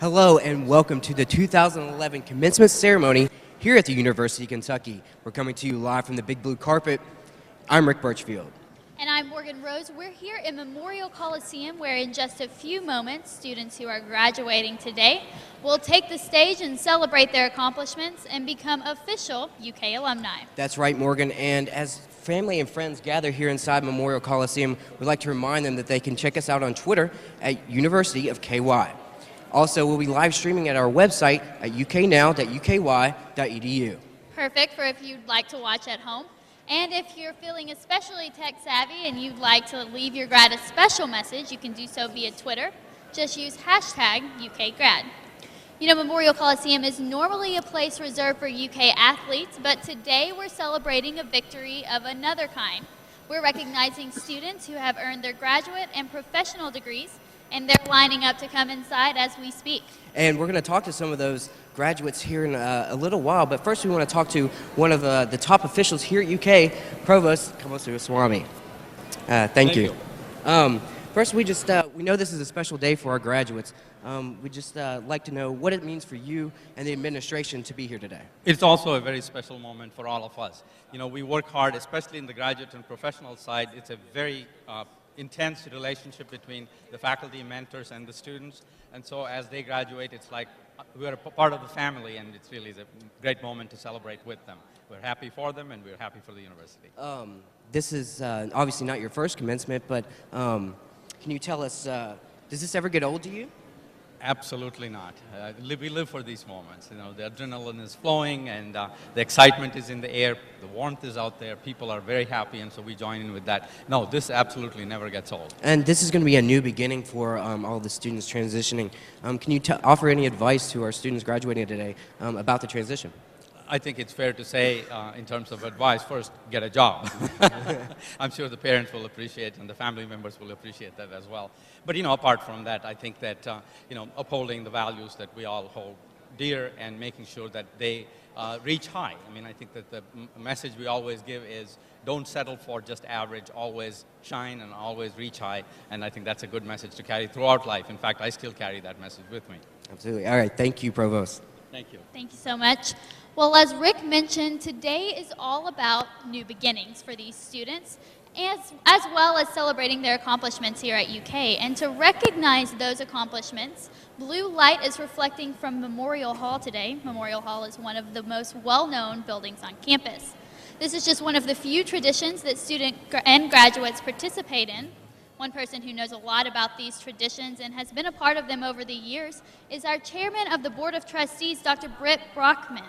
Hello and welcome to the 2011 commencement ceremony here at the University of Kentucky. We're coming to you live from the Big Blue Carpet. I'm Rick Birchfield. And I'm Morgan Rose. We're here in Memorial Coliseum where in just a few moments, students who are graduating today will take the stage and celebrate their accomplishments and become official UK alumni. That's right, Morgan. And as family and friends gather here inside Memorial Coliseum, we'd like to remind them that they can check us out on Twitter at University of KY. Also, we'll be live streaming at our website at uknow.uky.edu. Perfect for if you'd like to watch at home. And if you're feeling especially tech savvy and you'd like to leave your grad a special message, you can do so via Twitter. Just use hashtag UKGrad. You know, Memorial Coliseum is normally a place reserved for UK athletes, but today we're celebrating a victory of another kind. We're recognizing students who have earned their graduate and professional degrees, and they're lining up to come inside as we speak. And we're going to talk to some of those graduates here in a little while, but first we want to talk to one of the top officials here at UK, Provost Kamaswamy. Thank you. First, we know this is a special day for our graduates. We just like to know what it means for you and the administration to be here today. It's also a very special moment for all of us. You know, we work hard, especially in the graduate and professional side. It's a very intense relationship between the faculty, mentors, and the students. And so as they graduate, it's like we're a part of the family, and it's really a great moment to celebrate with them. We're happy for them, and we're happy for the university. This is obviously not your first commencement, but can you tell us, does this ever get old to you? Absolutely not. We live for these moments. You know, the adrenaline is flowing, and the excitement is in the air. The warmth is out there. People are very happy, and so we join in with that. No, this absolutely never gets old. And this is going to be a new beginning for all the students transitioning. Can you offer any advice to our students graduating today about the transition? I think it's fair to say, in terms of advice, first, get a job. I'm sure the parents will appreciate and the family members will appreciate that as well. But, you know, apart from that, I think that, you know, upholding the values that we all hold dear and making sure that they reach high. I mean, I think that the message we always give is don't settle for just average, always shine and always reach high. And I think that's a good message to carry throughout life. In fact, I still carry that message with me. Absolutely. All right. Thank you, Provost. Thank you. Thank you so much. Well, as Rick mentioned, today is all about new beginnings for these students, as well as celebrating their accomplishments here at UK. And to recognize those accomplishments, blue light is reflecting from Memorial Hall today. Memorial Hall is one of the most well-known buildings on campus. This is just one of the few traditions that students and graduates participate in. One person who knows a lot about these traditions and has been a part of them over the years is our chairman of the Board of Trustees, Dr. Britt Brockman.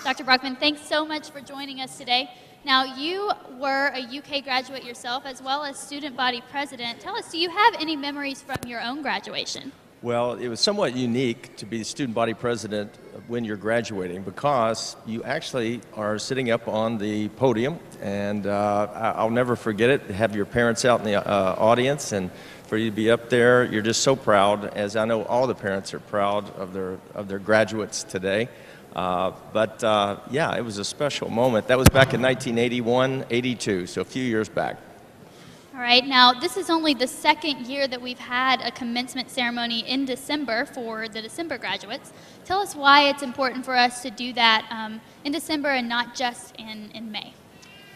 Dr. Brockman, thanks so much for joining us today. Now, you were a UK graduate yourself as well as student body president. Tell us, do you have any memories from your own graduation? Well, it was somewhat unique to be the student body president when you're graduating because you actually are sitting up on the podium, and I'll never forget it, have your parents out in the audience, and for you to be up there, you're just so proud, as I know all the parents are proud of their graduates today. Yeah, it was a special moment. That was back in 1981, 82, so a few years back. All right, now this is only the second year that we've had a commencement ceremony in December for the December graduates. Tell us why it's important for us to do that in December and not just in May.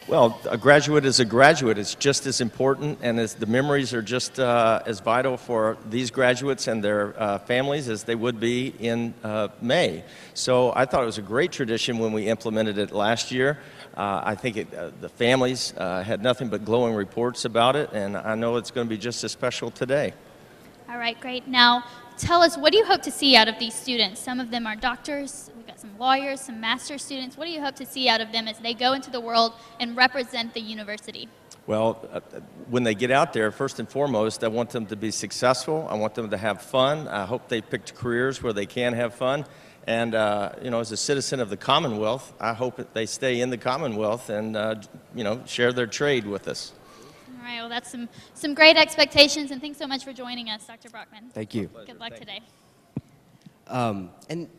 Well, a graduate is a graduate. It's just as important, and the memories are just as vital for these graduates and their families as they would be in May. So I thought it was a great tradition when we implemented it last year. I think the families had nothing but glowing reports about it, and I know it's going to be just as special today. All right, great. Now, tell us, what do you hope to see out of these students? Some of them are doctors, we've got some lawyers, some master's students. What do you hope to see out of them as they go into the world and represent the university? Well, when they get out there, first and foremost, I want them to be successful. I want them to have fun. I hope they picked careers where they can have fun. And, you know, as a citizen of the Commonwealth, I hope that they stay in the Commonwealth and, you know, share their trade with us. All right, well, that's some great expectations, and thanks so much for joining us, Dr. Brockman. Thank you. Good luck today. And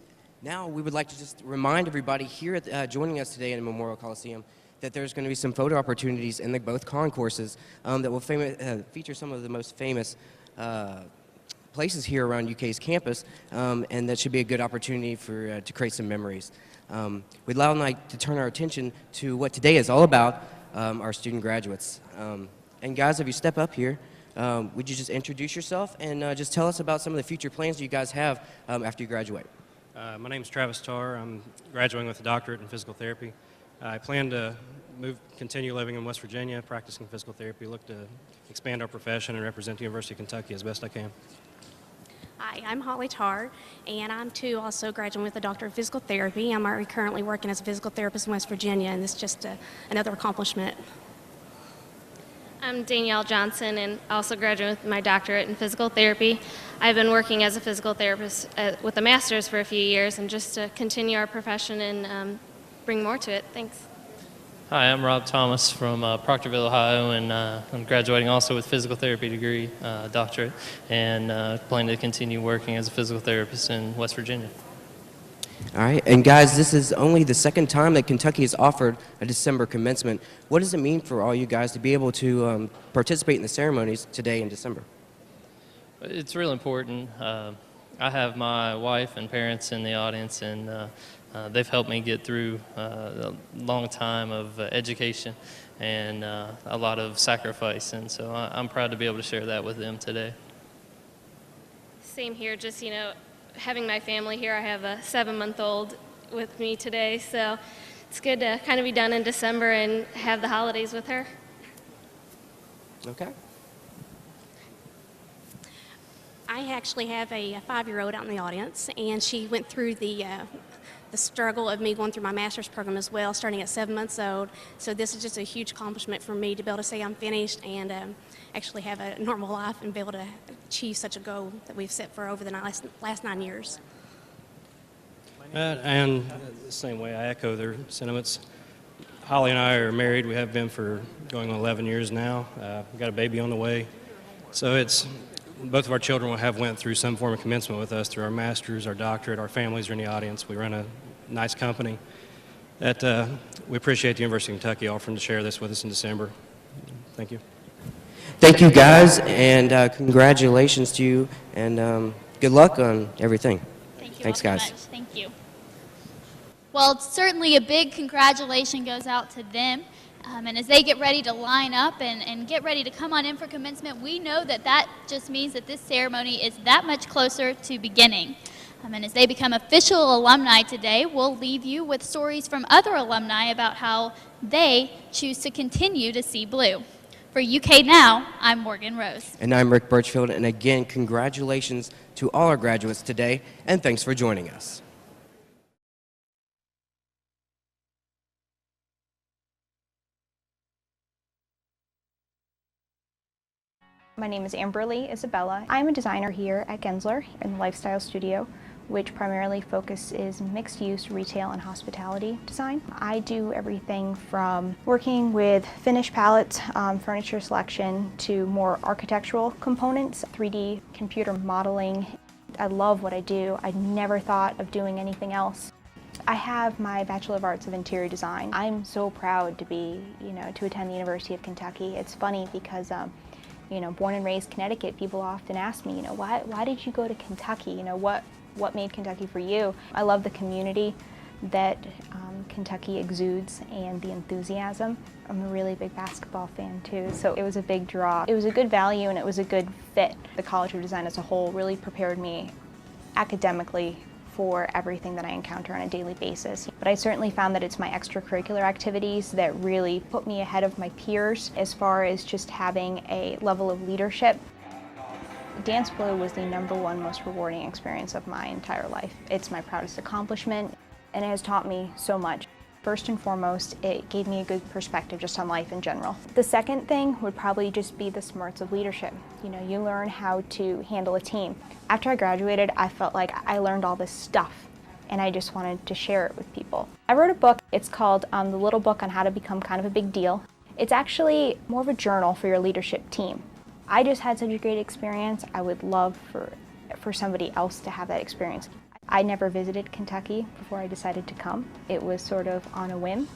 now we would like to just remind everybody here joining us today in Memorial Coliseum that there's going to be some photo opportunities in both concourses that will feature some of the most famous places here around UK's campus, and that should be a good opportunity for to create some memories. We'd now like to turn our attention to what today is all about, our student graduates. And guys, if you step up here, would you just introduce yourself and just tell us about some of the future plans you guys have after you graduate? My name is Travis Tarr. I'm graduating with a doctorate in physical therapy. I plan to continue living in West Virginia, practicing physical therapy, look to expand our profession and represent the University of Kentucky as best I can. Hi, I'm Holly Tarr, and I'm too also graduating with a doctorate of physical therapy. I'm already currently working as a physical therapist in West Virginia, and this is just another accomplishment. I'm Danielle Johnson, and also graduating with my doctorate in physical therapy. I've been working as a physical therapist with a master's for a few years, and just to continue our profession and bring more to it. Thanks. Hi, I'm Rob Thomas from Proctorville, Ohio, and I'm graduating also with physical therapy degree, doctorate, and plan to continue working as a physical therapist in West Virginia. All right, and guys, this is only the second time that Kentucky has offered a December commencement. What does it mean for all you guys to be able to participate in the ceremonies today in December? It's really important. I have my wife and parents in the audience, and they've helped me get through a long time of education and a lot of sacrifice, and so I'm proud to be able to share that with them today. Same here, just, having my family here. I have a 7-month-old with me today, so it's good to kind of be done in December and have the holidays with her. Okay. I actually have a 5-year-old out in the audience, and she went through the struggle of me going through my master's program as well, starting at 7 months old. So this is just a huge accomplishment for me to be able to say I'm finished and actually have a normal life and be able to achieve such a goal that we've set for over the last 9 years. And the same way, I echo their sentiments. Holly and I are married. We have been for going on 11 years now. We've got a baby on the way. So both of our children will have went through some form of commencement with us through our master's, our doctorate. Our families are in the audience. We run a nice company that we appreciate the University of Kentucky offering to share this with us in December. Thank you. Thank you, guys, and congratulations to you, and good luck on everything. Thank you Thanks, all so guys. much. Thank you. Well, certainly a big congratulations goes out to them. And as they get ready to line up and get ready to come on in for commencement, we know that just means that this ceremony is that much closer to beginning. And as they become official alumni today, we'll leave you with stories from other alumni about how they choose to continue to see blue. For UK Now, I'm Morgan Rose. And I'm Rick Birchfield, and again, congratulations to all our graduates today, and thanks for joining us. My name is Amberly Isabella. I'm a designer here at Gensler in the Lifestyle Studio, which primarily focuses mixed-use retail and hospitality design. I do everything from working with finished palettes, furniture selection, to more architectural components, 3D computer modeling. I love what I do. I never thought of doing anything else. I have my Bachelor of Arts of Interior Design. I'm so proud to be, to attend the University of Kentucky. It's funny because born and raised Connecticut, people often ask me, why did you go to Kentucky? What made Kentucky for you? I love the community that Kentucky exudes and the enthusiasm. I'm a really big basketball fan too, so it was a big draw. It was a good value and it was a good fit. The College of Design as a whole really prepared me academically for everything that I encounter on a daily basis. But I certainly found that it's my extracurricular activities that really put me ahead of my peers as far as just having a level of leadership. Dance Blue was the #1 most rewarding experience of my entire life. It's my proudest accomplishment, and it has taught me so much. First and foremost, it gave me a good perspective just on life in general. The second thing would probably just be the smarts of leadership. You learn how to handle a team. After I graduated, I felt like I learned all this stuff, and I just wanted to share it with people. I wrote a book. It's called The Little Book on How to Become Kind of a Big Deal. It's actually more of a journal for your leadership team. I just had such a great experience. I would love for somebody else to have that experience. I never visited Kentucky before I decided to come. It was sort of on a whim,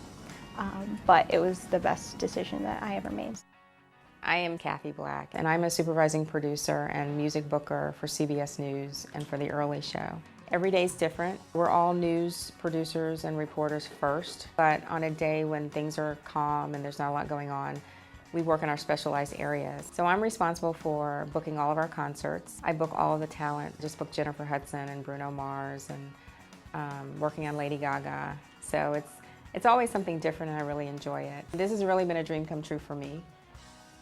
but it was the best decision that I ever made. I am Kathy Black, and I'm a supervising producer and music booker for CBS News and for The Early Show. Every day is different. We're all news producers and reporters first, but on a day when things are calm and there's not a lot going on, we work in our specialized areas. So I'm responsible for booking all of our concerts. I book all of the talent, just booked Jennifer Hudson and Bruno Mars, and working on Lady Gaga. So it's always something different, and I really enjoy it. This has really been a dream come true for me.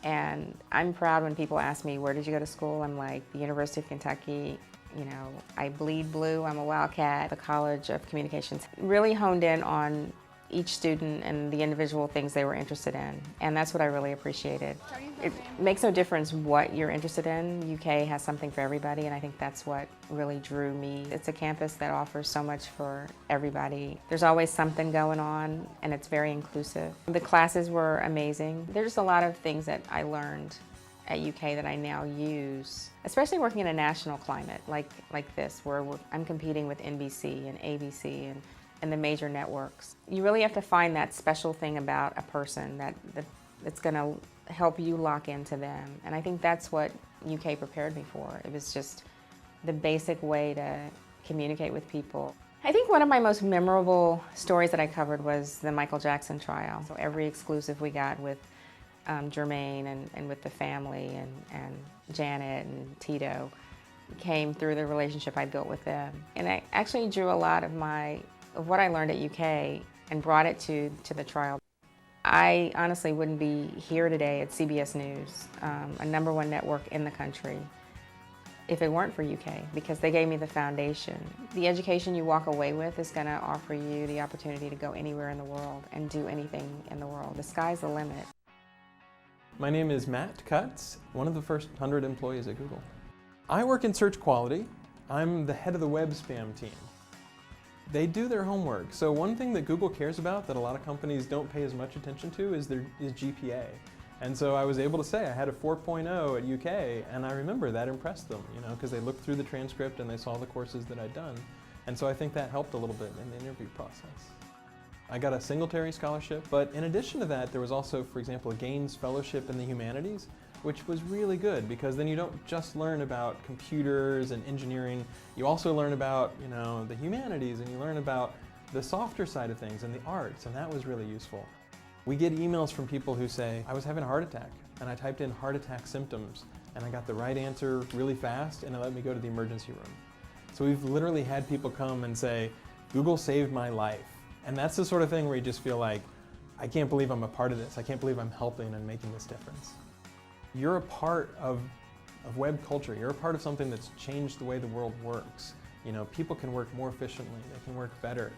And I'm proud when people ask me, where did you go to school? I'm like, the University of Kentucky. You know, I bleed blue, I'm a Wildcat. The College of Communications really honed in on each student and the individual things they were interested in. And that's what I really appreciated. It makes no difference what you're interested in. UK has something for everybody, and I think that's what really drew me. It's a campus that offers so much for everybody. There's always something going on, and it's very inclusive. The classes were amazing. There's just a lot of things that I learned at UK that I now use, especially working in a national climate like this, where I'm competing with NBC and ABC and the major networks. You really have to find that special thing about a person that's going to help you lock into them. And I think that's what UK prepared me for. It was just the basic way to communicate with people. I think one of my most memorable stories that I covered was the Michael Jackson trial. So every exclusive we got with Jermaine and with the family and Janet and Tito came through the relationship I built with them. And I actually drew a lot of what I learned at UK and brought it to the trial. I honestly wouldn't be here today at CBS News, a #1 network in the country, if it weren't for UK, because they gave me the foundation. The education you walk away with is going to offer you the opportunity to go anywhere in the world and do anything in the world. The sky's the limit. My name is Matt Cutts, one of the first 100 employees at Google. I work in search quality. I'm the head of the web spam team. They do their homework. So one thing that Google cares about that a lot of companies don't pay as much attention to is GPA. And so I was able to say I had a 4.0 at UK, and I remember that impressed them, because they looked through the transcript and they saw the courses that I'd done. And so I think that helped a little bit in the interview process. I got a Singletary scholarship, but in addition to that, there was also, for example, a Gaines Fellowship in the Humanities, which was really good because then you don't just learn about computers and engineering, you also learn about, the humanities, and you learn about the softer side of things and the arts, and that was really useful. We get emails from people who say, I was having a heart attack, and I typed in heart attack symptoms, and I got the right answer really fast, and it let me go to the emergency room. So we've literally had people come and say, Google saved my life. And that's the sort of thing where you just feel like, I can't believe I'm a part of this. I can't believe I'm helping and making this difference. You're a part of web culture. You're a part of something that's changed the way the world works. People can work more efficiently. They can work better.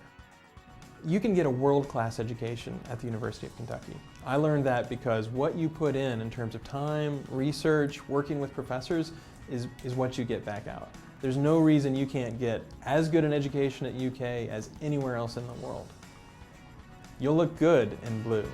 You can get a world-class education at the University of Kentucky. I learned that because what you put in terms of time, research, working with professors is what you get back out. There's no reason you can't get as good an education at UK as anywhere else in the world. You'll look good in blue.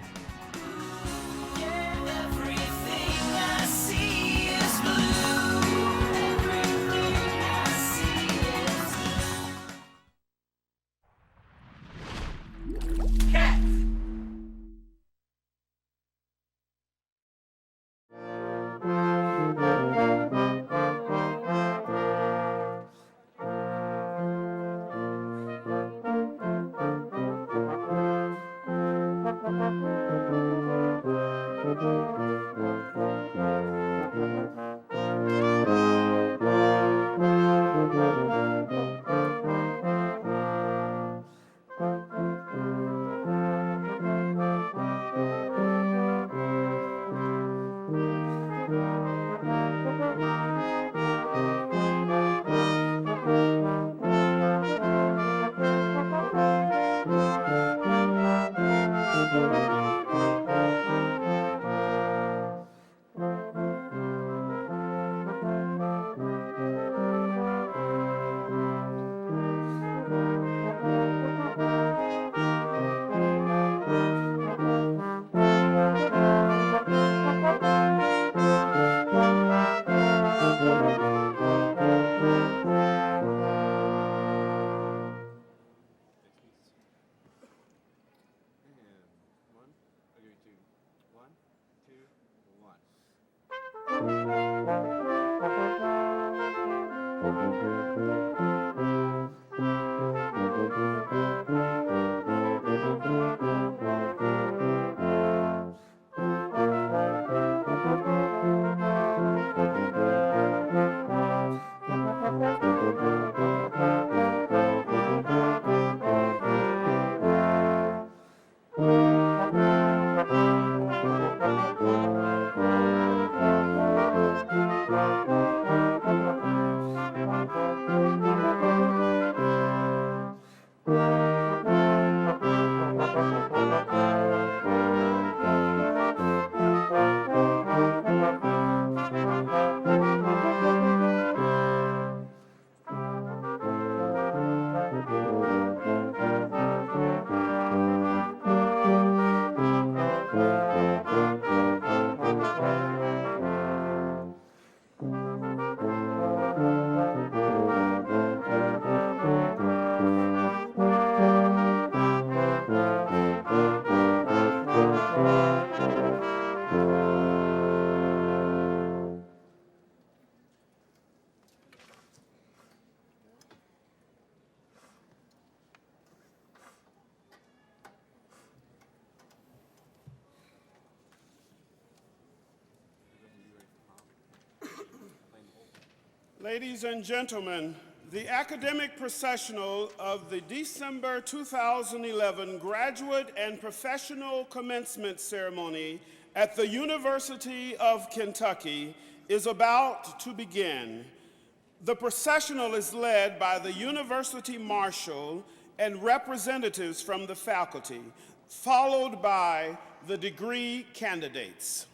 Ladies and gentlemen, the academic processional of the December 2011 graduate and professional commencement ceremony at the University of Kentucky is about to begin. The processional is led by the University Marshal and representatives from the faculty, followed by the degree candidates.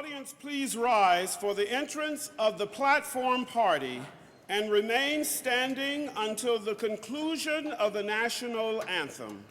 audience please rise for the entrance of the platform party and remain standing until the conclusion of the national anthem.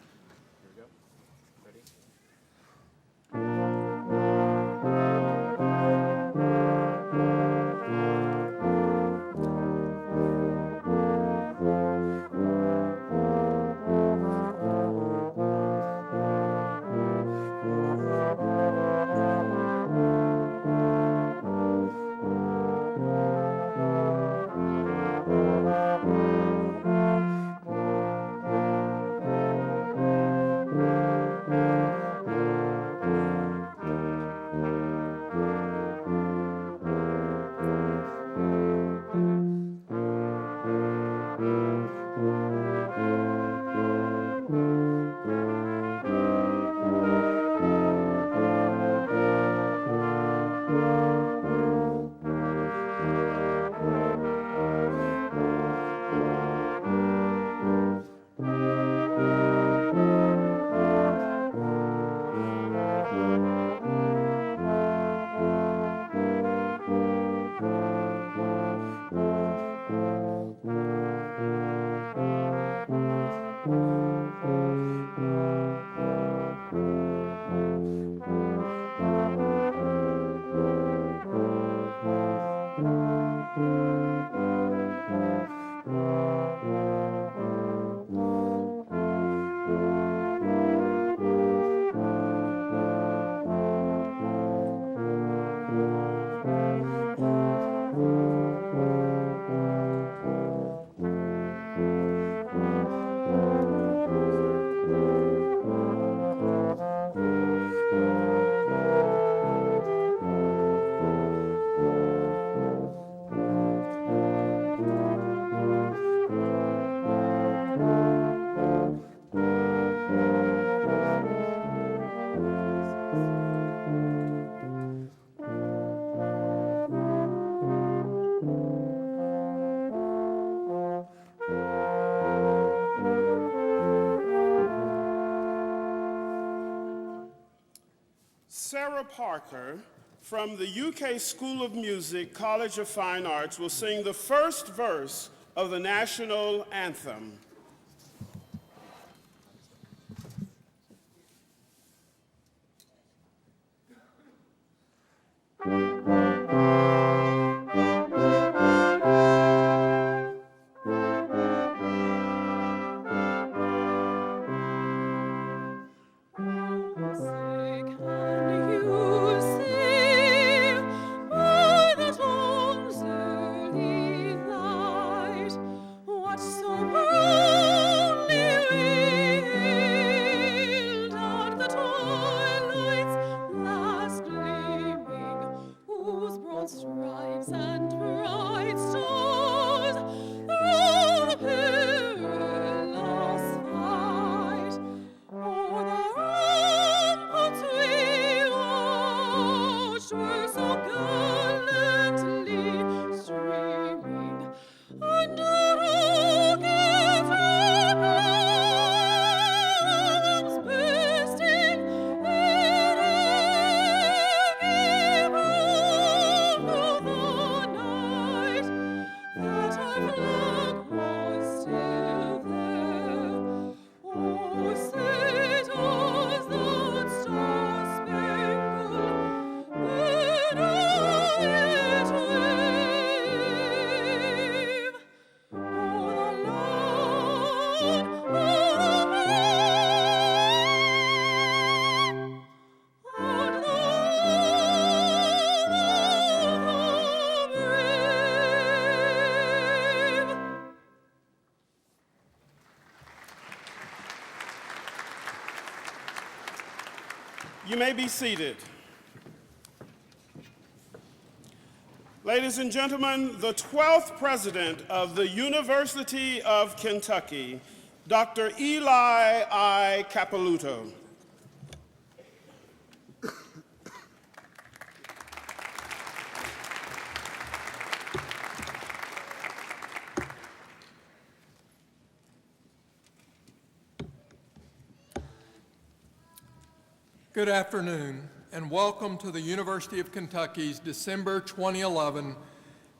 Sarah Parker from the UK School of Music, College of Fine Arts, will sing the first verse of the national anthem. You may be seated. Ladies and gentlemen, the 12th president of the University of Kentucky, Dr. Eli I. Capilouto. Good afternoon, and welcome to the University of Kentucky's December 2011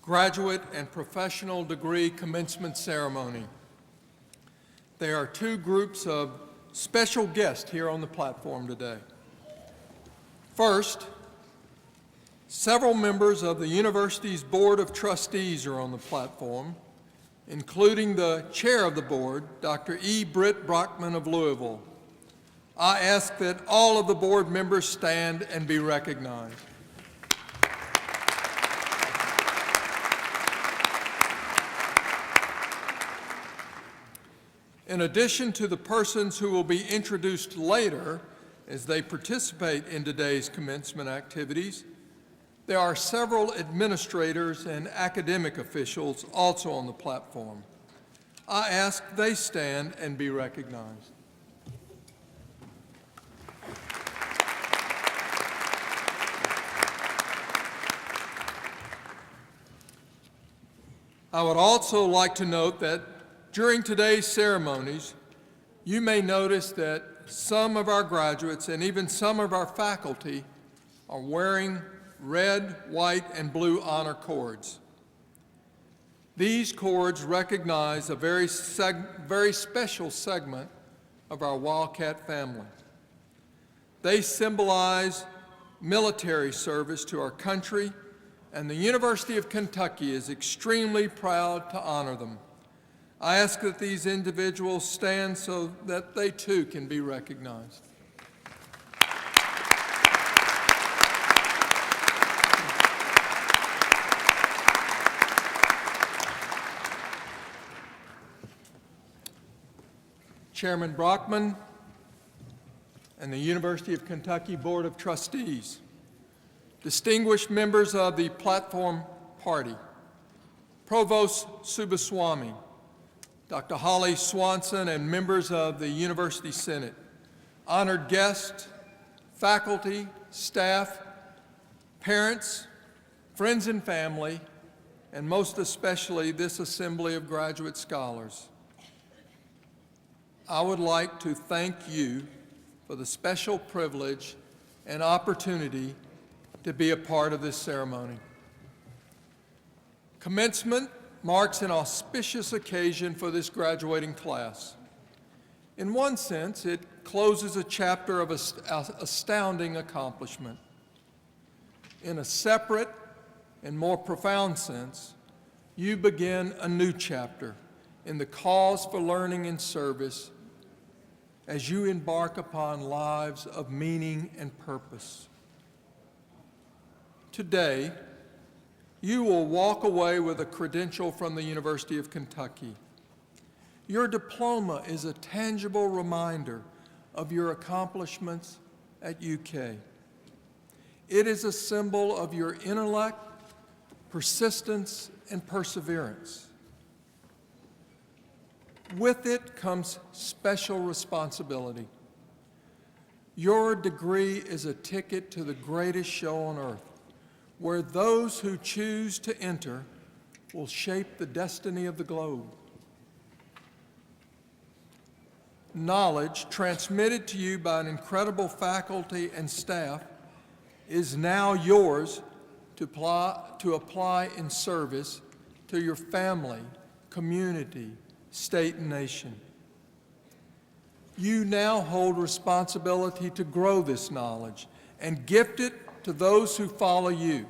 Graduate and Professional Degree Commencement Ceremony. There are two groups of special guests here on the platform today. First, several members of the university's Board of Trustees are on the platform, including the chair of the board, Dr. E. Britt Brockman of Louisville. I ask that all of the board members stand and be recognized. In addition to the persons who will be introduced later as they participate in today's commencement activities, there are several administrators and academic officials also on the platform. I ask they stand and be recognized. I would also like to note that during today's ceremonies, you may notice that some of our graduates and even some of our faculty are wearing red, white, and blue honor cords. These cords recognize a very special segment of our Wildcat family. They symbolize military service to our country, and the University of Kentucky is extremely proud to honor them. I ask that these individuals stand so that they too can be recognized. Chairman Brockman and the University of Kentucky Board of Trustees, distinguished members of the Platform Party, Provost Subaswamy, Dr. Holly Swanson, and members of the University Senate, honored guests, faculty, staff, parents, friends and family, and most especially this assembly of graduate scholars. I would like to thank you for the special privilege and opportunity to be a part of this ceremony. Commencement marks an auspicious occasion for this graduating class. In one sense, it closes a chapter of astounding accomplishment. In a separate and more profound sense, you begin a new chapter in the cause for learning and service as you embark upon lives of meaning and purpose. Today, you will walk away with a credential from the University of Kentucky. Your diploma is a tangible reminder of your accomplishments at UK. It is a symbol of your intellect, persistence, and perseverance. With it comes special responsibility. Your degree is a ticket to the greatest show on earth, where those who choose to enter will shape the destiny of the globe. Knowledge transmitted to you by an incredible faculty and staff is now yours to apply in service to your family, community, state, and nation. You now hold responsibility to grow this knowledge and gift it to those who follow you,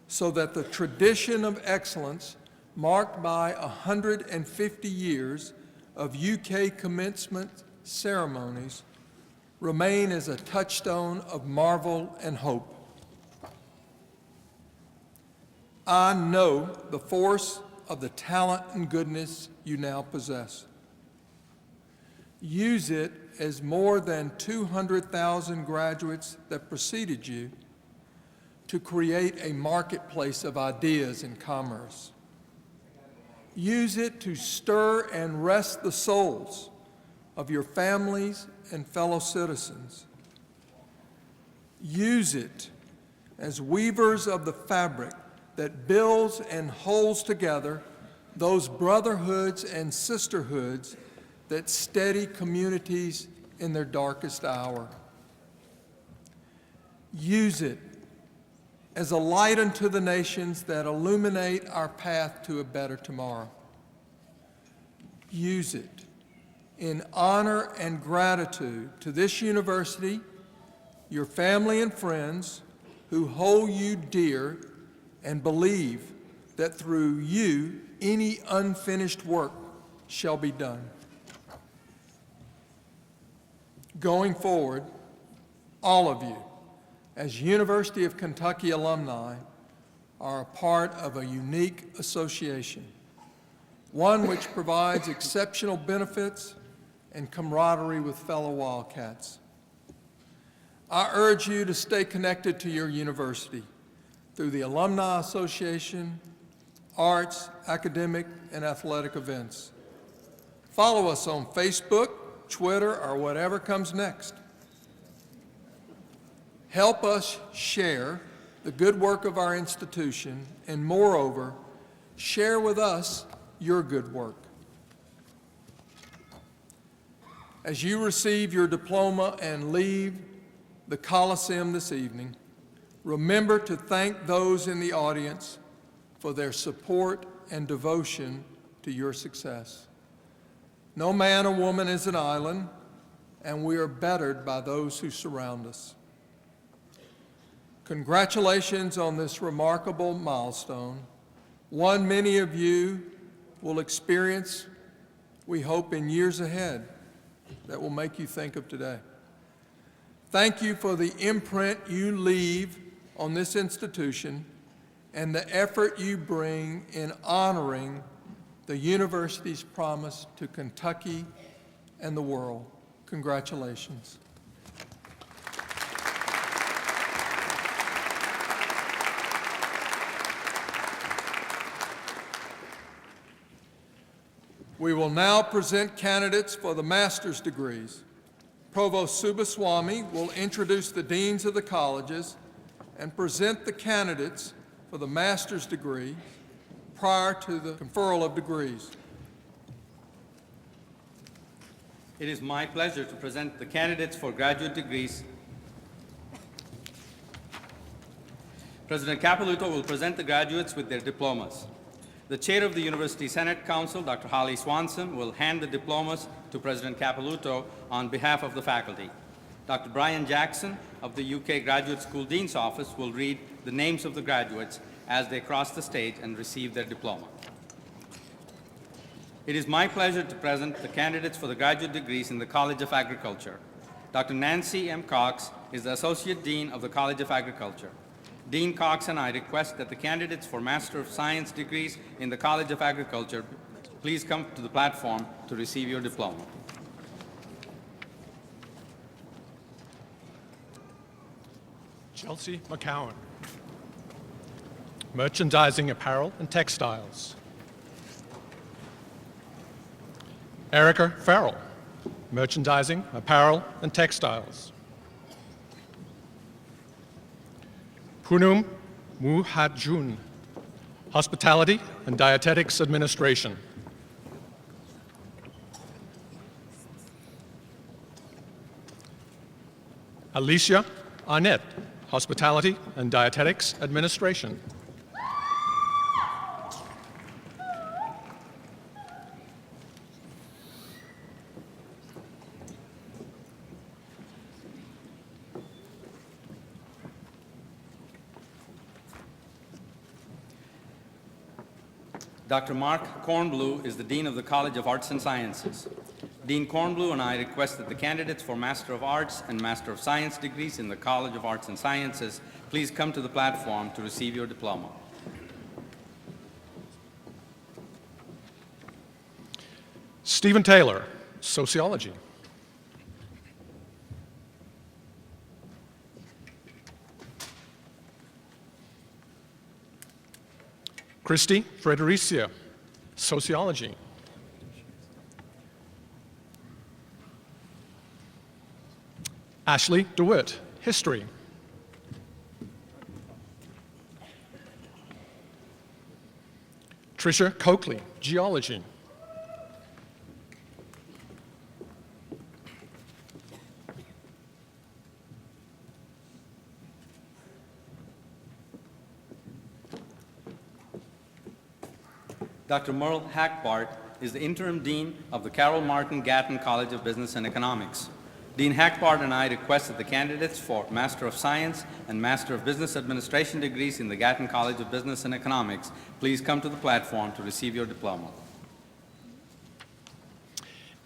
so that the tradition of excellence marked by 150 years of UK commencement ceremonies remain as a touchstone of marvel and hope. I know the force of the talent and goodness you now possess. Use it as more than 200,000 graduates that preceded you to create a marketplace of ideas and commerce. Use it to stir and rest the souls of your families and fellow citizens. Use it as weavers of the fabric that builds and holds together those brotherhoods and sisterhoods that steady communities in their darkest hour. Use it as a light unto the nations that illuminate our path to a better tomorrow. Use it in honor and gratitude to this university, your family and friends who hold you dear and believe that through you any unfinished work shall be done. Going forward, all of you, as University of Kentucky alumni, are a part of a unique association, one which provides exceptional benefits and camaraderie with fellow Wildcats. I urge you to stay connected to your university through the Alumni Association, arts, academic, and athletic events. Follow us on Facebook, Twitter, or whatever comes next. Help us share the good work of our institution, and moreover, share with us your good work. As you receive your diploma and leave the Coliseum this evening, remember to thank those in the audience for their support and devotion to your success. No man or woman is an island, and we are bettered by those who surround us. Congratulations on this remarkable milestone, one many of you will experience, we hope, in years ahead that will make you think of today. Thank you for the imprint you leave on this institution and the effort you bring in honoring the university's promise to Kentucky and the world. Congratulations. We will now present candidates for the master's degrees. Provost Subaswamy will introduce the deans of the colleges and present the candidates for the master's degree prior to the conferral of degrees. It is my pleasure to present the candidates for graduate degrees. President Capilouto will present the graduates with their diplomas. The chair of the University Senate Council, Dr. Holly Swanson, will hand the diplomas to President Capilouto on behalf of the faculty. Dr. Brian Jackson of the UK Graduate School Dean's Office will read the names of the graduates as they cross the stage and receive their diploma. It is my pleasure to present the candidates for the graduate degrees in the College of Agriculture. Dr. Nancy M. Cox is the Associate Dean of the College of Agriculture. Dean Cox and I request that the candidates for Master of Science degrees in the College of Agriculture please come to the platform to receive your diploma. Chelsea McCowan, Merchandising, Apparel, and Textiles. Erica Farrell, Merchandising, Apparel, and Textiles. Punum Muhajun, Hospitality and Dietetics Administration. Alicia Arnett, Hospitality and Dietetics Administration. Dr. Mark Kornblue is the Dean of the College of Arts and Sciences. Dean Kornblue and I request that the candidates for Master of Arts and Master of Science degrees in the College of Arts and Sciences please come to the platform to receive your diploma. Stephen Taylor, Sociology. Christy Fredericia, Sociology. Ashley DeWitt, History. Tricia Coakley, Geology. Dr. Merle Hackbart is the interim dean of the Carroll Martin Gatton College of Business and Economics. Dean Hackbart and I request that the candidates for Master of Science and Master of Business Administration degrees in the Gatton College of Business and Economics please come to the platform to receive your diploma.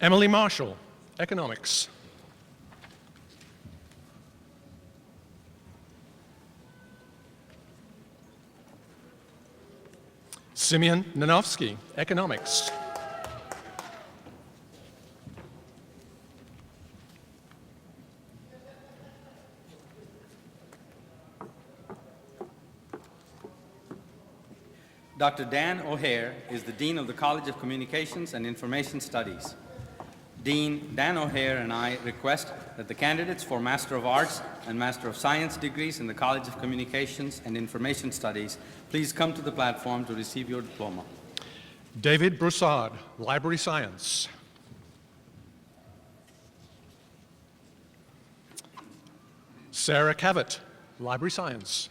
Emily Marshall, Economics. Simeon Nanofsky, Economics. Dr. Dan O'Hare is the Dean of the College of Communications and Information Studies. Dean Dan O'Hare and I request that the candidates for Master of Arts and Master of Science degrees in the College of Communications and Information Studies please come to the platform to receive your diploma. David Broussard, Library Science. Sarah Cavett, Library Science.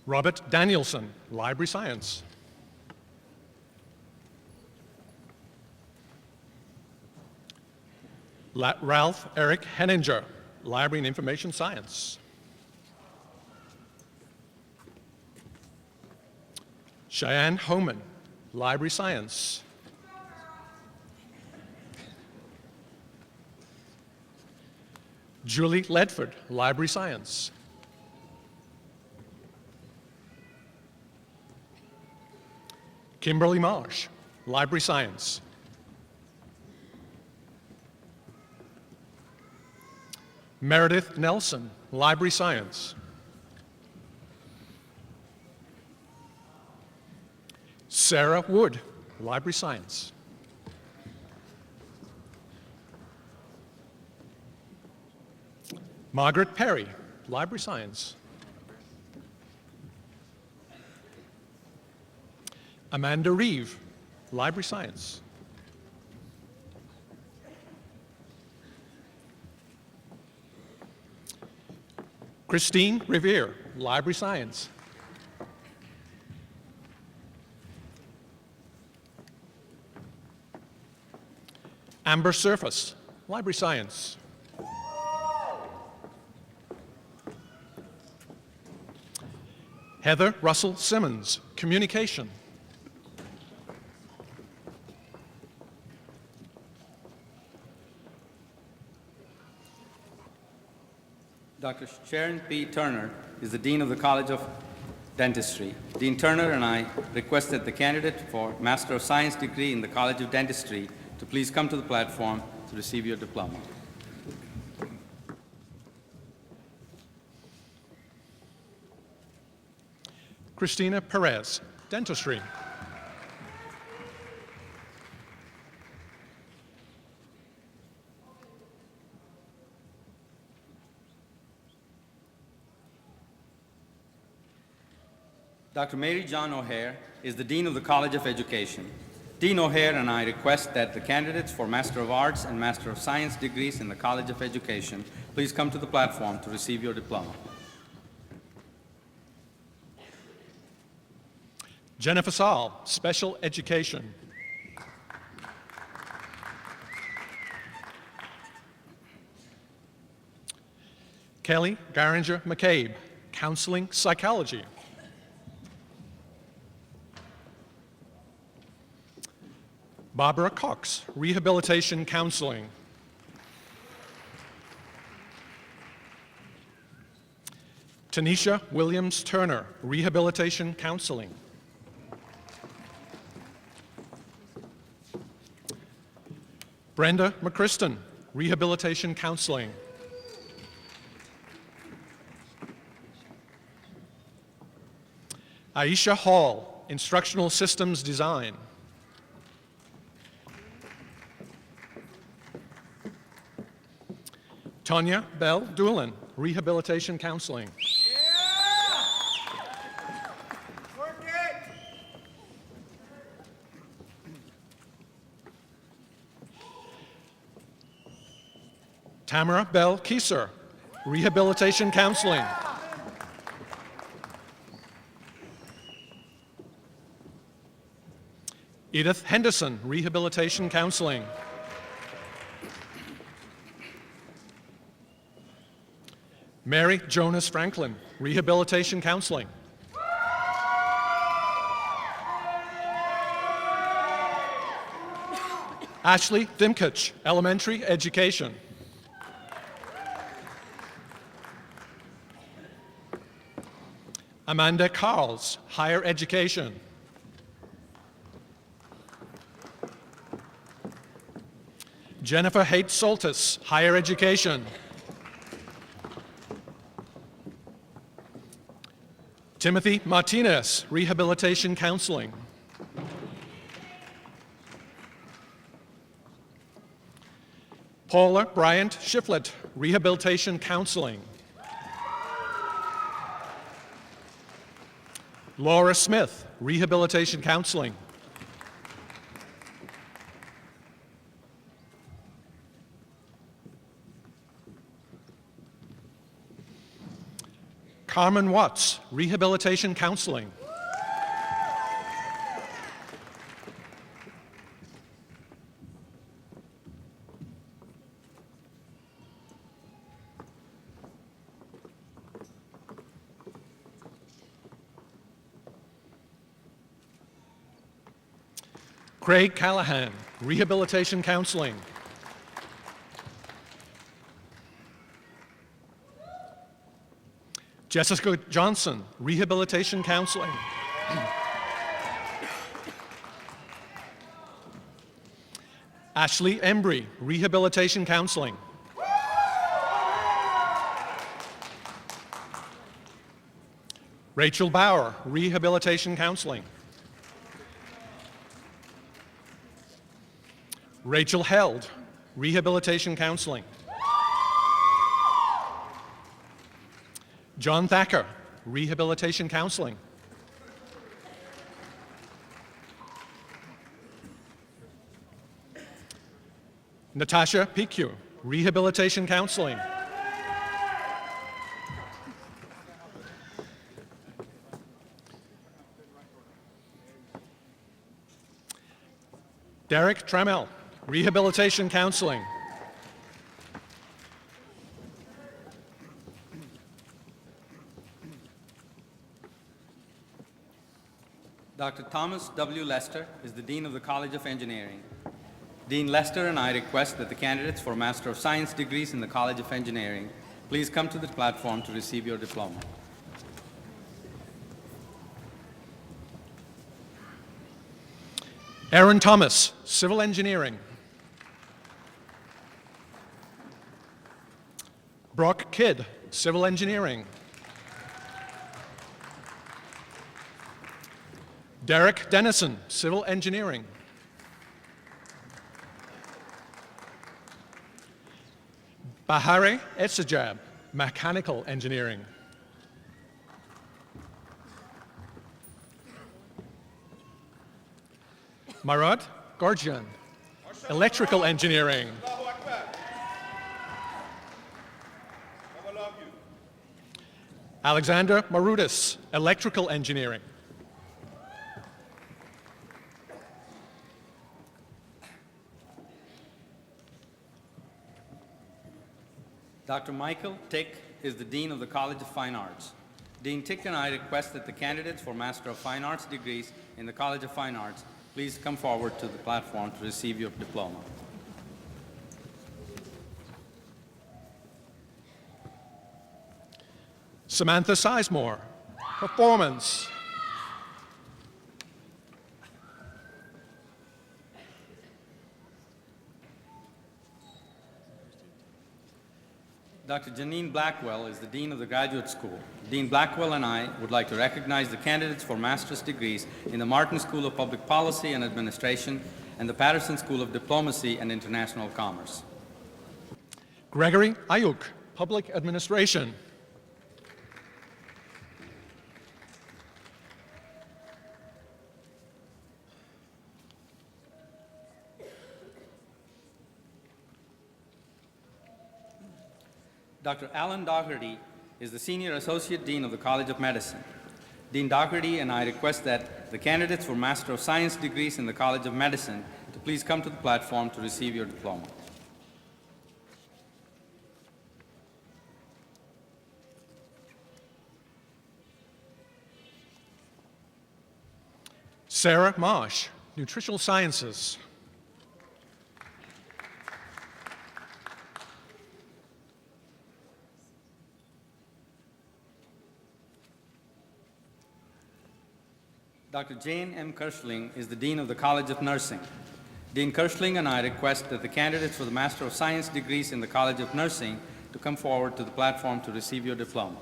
Robert Danielson, Library Science. Ralph Eric Henninger, Library and Information Science. Cheyenne Homan, Library Science. Julie Ledford, Library Science. Kimberly Marsh, Library Science. Meredith Nelson, Library Science. Sarah Wood, Library Science. Margaret Perry, Library Science. Amanda Reeve, Library Science. Christine Revere, Library Science. Amber Surface, Library Science. Heather Russell Simmons, Communication. Dr. Sharon P. Turner is the Dean of the College of Dentistry. Dean Turner and I request that the candidate for Master of Science degree in the College of Dentistry to please come to the platform to receive your diploma. Christina Perez, Dentistry. Dr. Mary John O'Hare is the Dean of the College of Education. Dean O'Hare and I request that the candidates for Master of Arts and Master of Science degrees in the College of Education please come to the platform to receive your diploma. Jennifer Saul, Special Education. Kelly Garinger McCabe, Counseling Psychology. Barbara Cox, Rehabilitation Counseling. Tanisha Williams Turner, Rehabilitation Counseling. Brenda McChristen, Rehabilitation Counseling. Aisha Hall, Instructional Systems Design. Tanya Bell Doolin, Rehabilitation Counseling. Tamara Bell Kieser, Rehabilitation Counseling. Edith Henderson, Rehabilitation Counseling. Mary Jonas Franklin, Rehabilitation Counseling. Ashley Dimkich, Elementary Education. Amanda Carls, Higher Education. Jennifer Haight Soltis, Higher Education. Timothy Martinez, Rehabilitation Counseling. Paula Bryant Shiflett, Rehabilitation Counseling. Laura Smith, Rehabilitation Counseling. Carmen Watts, Rehabilitation Counseling. Craig Callahan, Rehabilitation Counseling. Jessica Johnson, Rehabilitation Counseling. Ashley Embry, Rehabilitation Counseling. Rachel Bauer, Rehabilitation Counseling. Rachel Held, Rehabilitation Counseling. John Thacker, Rehabilitation Counseling. Natasha Picu, Rehabilitation Counseling. Derek Trammell, Rehabilitation Counseling. Dr. Thomas W. Lester is the Dean of the College of Engineering. Dean Lester and I request that the candidates for Master of Science degrees in the College of Engineering please come to the platform to receive your diploma. Aaron Thomas, Civil Engineering. Brock Kidd, Civil Engineering. Derek Dennison, Civil Engineering. Bahare Etsajab, Mechanical Engineering. Marat Gorgian, Electrical Engineering. Alexander Marudis, Electrical Engineering. Dr. Michael Tick is the Dean of the College of Fine Arts. Dean Tick and I request that the candidates for Master of Fine Arts degrees in the College of Fine Arts please come forward to the platform to receive your diploma. Samantha Sizemore, Performance. Dr. Janine Blackwell is the Dean of the Graduate School. Dean Blackwell and I would like to recognize the candidates for master's degrees in the Martin School of Public Policy and Administration and the Patterson School of Diplomacy and International Commerce. Gregory Ayuk, Public Administration. Dr. Alan Doherty is the Senior Associate Dean of the College of Medicine. Dean Doherty and I request that the candidates for Master of Science degrees in the College of Medicine to please come to the platform to receive your diploma. Sarah Marsh, Nutritional Sciences. Dr. Jane M. Kirschling is the Dean of the College of Nursing. Dean Kirschling and I request that the candidates for the Master of Science degrees in the College of Nursing to come forward to the platform to receive your diploma.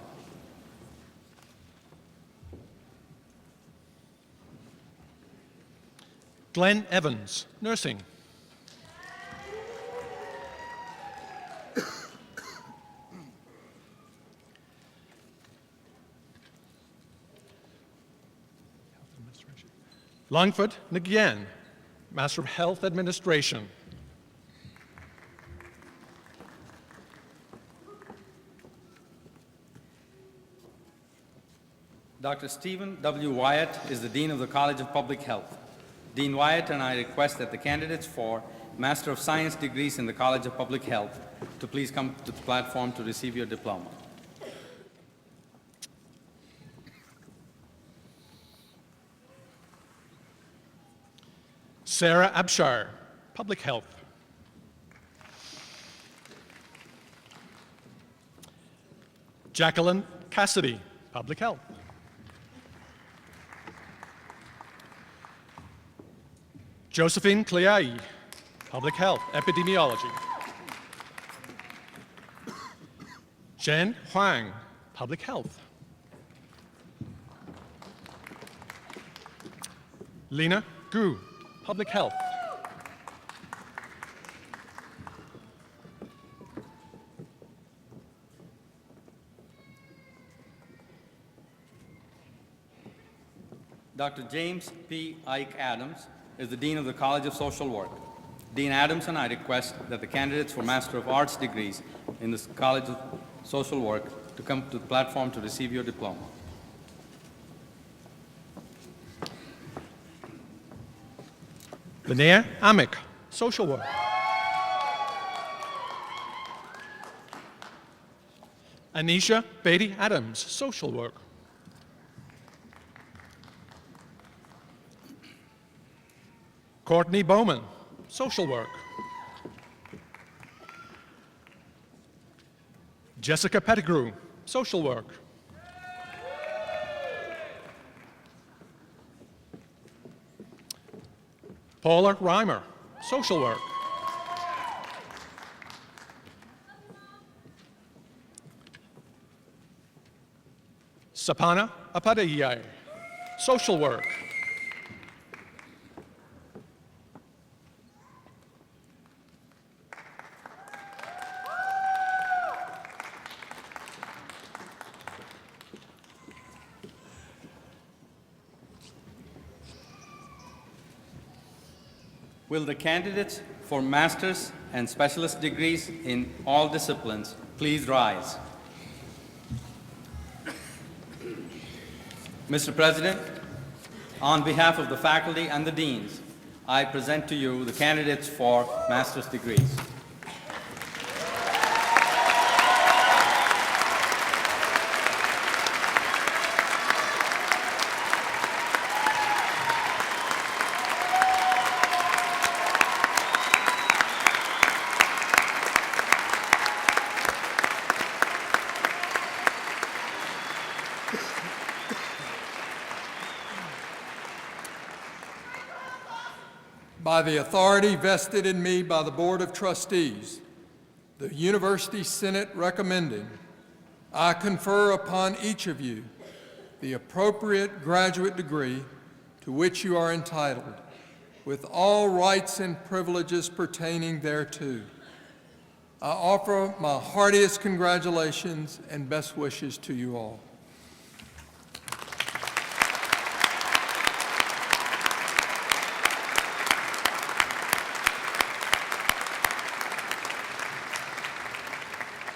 Glenn Evans, Nursing. Longford Nguyen, Master of Health Administration. Dr. Stephen W. Wyatt is the Dean of the College of Public Health. Dean Wyatt and I request that the candidates for Master of Science degrees in the College of Public Health to please come to the platform to receive your diploma. Sarah Abshar, Public Health. Jacqueline Cassidy, Public Health. Josephine Cleai, Public Health, Epidemiology. Jen Huang, Public Health. Lena Gu, Public Health. Dr. James P. Ike Adams is the Dean of the College of Social Work. Dean Adams and I request that the candidates for Master of Arts degrees in the College of Social Work to come to the platform to receive your diploma. Linnea Amick, Social Work. Anisha Beatty Adams, Social Work. Courtney Bowman, Social Work. Jessica Pettigrew, Social Work. Paula Reimer, Social Work. Sapana Apadayai, Social Work. Will the candidates for master's and specialist degrees in all disciplines please rise? Mr. President, on behalf of the faculty and the deans, I present to you the candidates for master's degrees. By the authority vested in me by the Board of Trustees, the University Senate recommending, I confer upon each of you the appropriate graduate degree to which you are entitled, with all rights and privileges pertaining thereto. I offer my heartiest congratulations and best wishes to you all.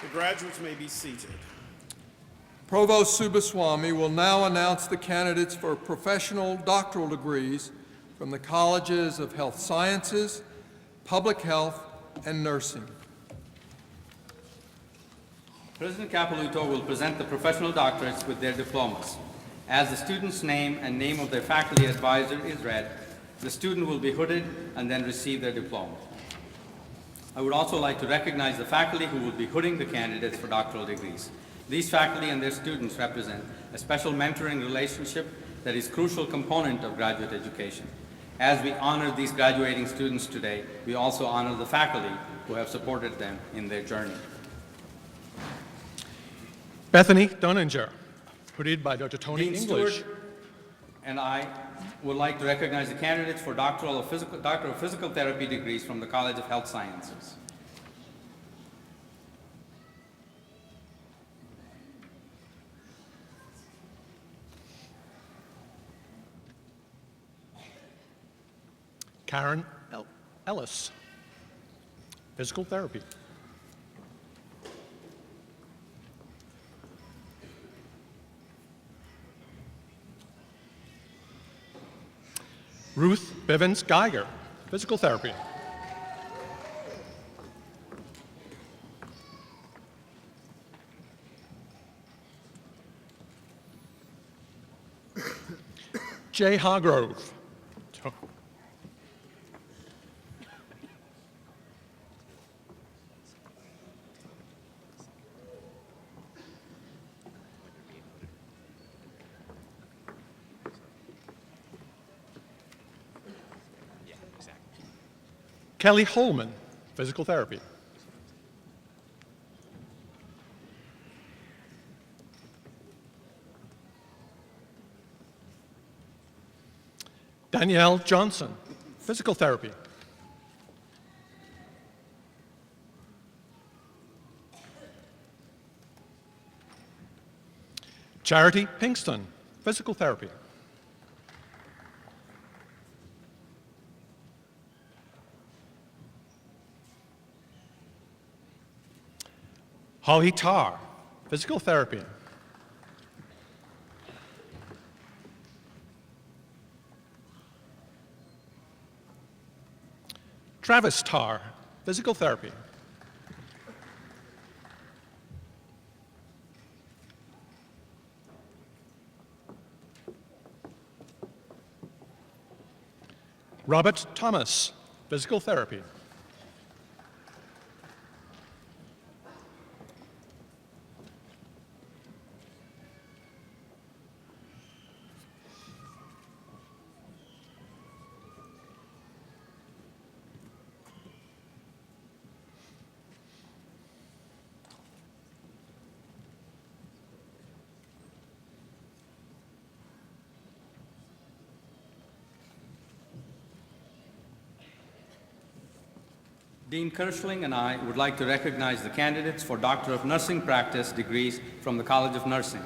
The graduates may be seated. Provost Subaswamy will now announce the candidates for professional doctoral degrees from the Colleges of Health Sciences, Public Health, and Nursing. President Capilouto will present the professional doctorates with their diplomas. As the student's name and name of their faculty advisor is read, the student will be hooded and then receive their diploma. I would also like to recognize the faculty who will be hooding the candidates for doctoral degrees. These faculty and their students represent a special mentoring relationship that is a crucial component of graduate education. As we honor these graduating students today, we also honor the faculty who have supported them in their journey. Bethany Doninger, hooded by Dr. Tony Dean English. Stewart and I would like to recognize the candidates for Doctor of Physical Therapy degrees from the College of Health Sciences. Karen Ellis, physical therapy. Ruth Bivens Geiger, physical therapy. Jay Hargrove. Kelly Holman, physical therapy. Danielle Johnson, physical therapy. Charity Pinkston, physical therapy. Holly Tarr, physical therapy. Travis Tarr, physical therapy. Robert Thomas, physical therapy. Dean Kirschling and I would like to recognize the candidates for Doctor of Nursing Practice degrees from the College of Nursing.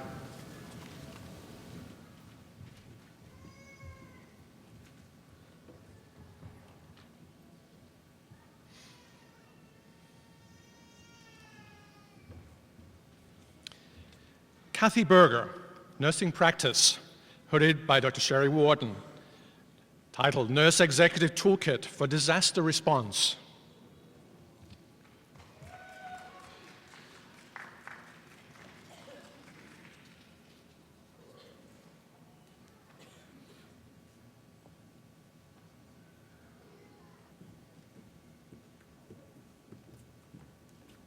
Kathy Berger, nursing practice, hooded by Dr. Sherry Warden, titled Nurse Executive Toolkit for Disaster Response.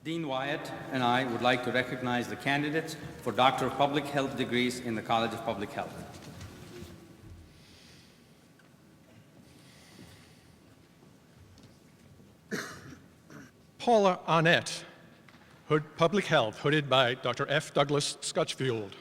Dean Wyatt and I would like to recognize the candidates for Doctor of Public Health degrees in the College of Public Health. Paula Arnett, Public Health, hooded by Dr. F. Douglas Scotchfield.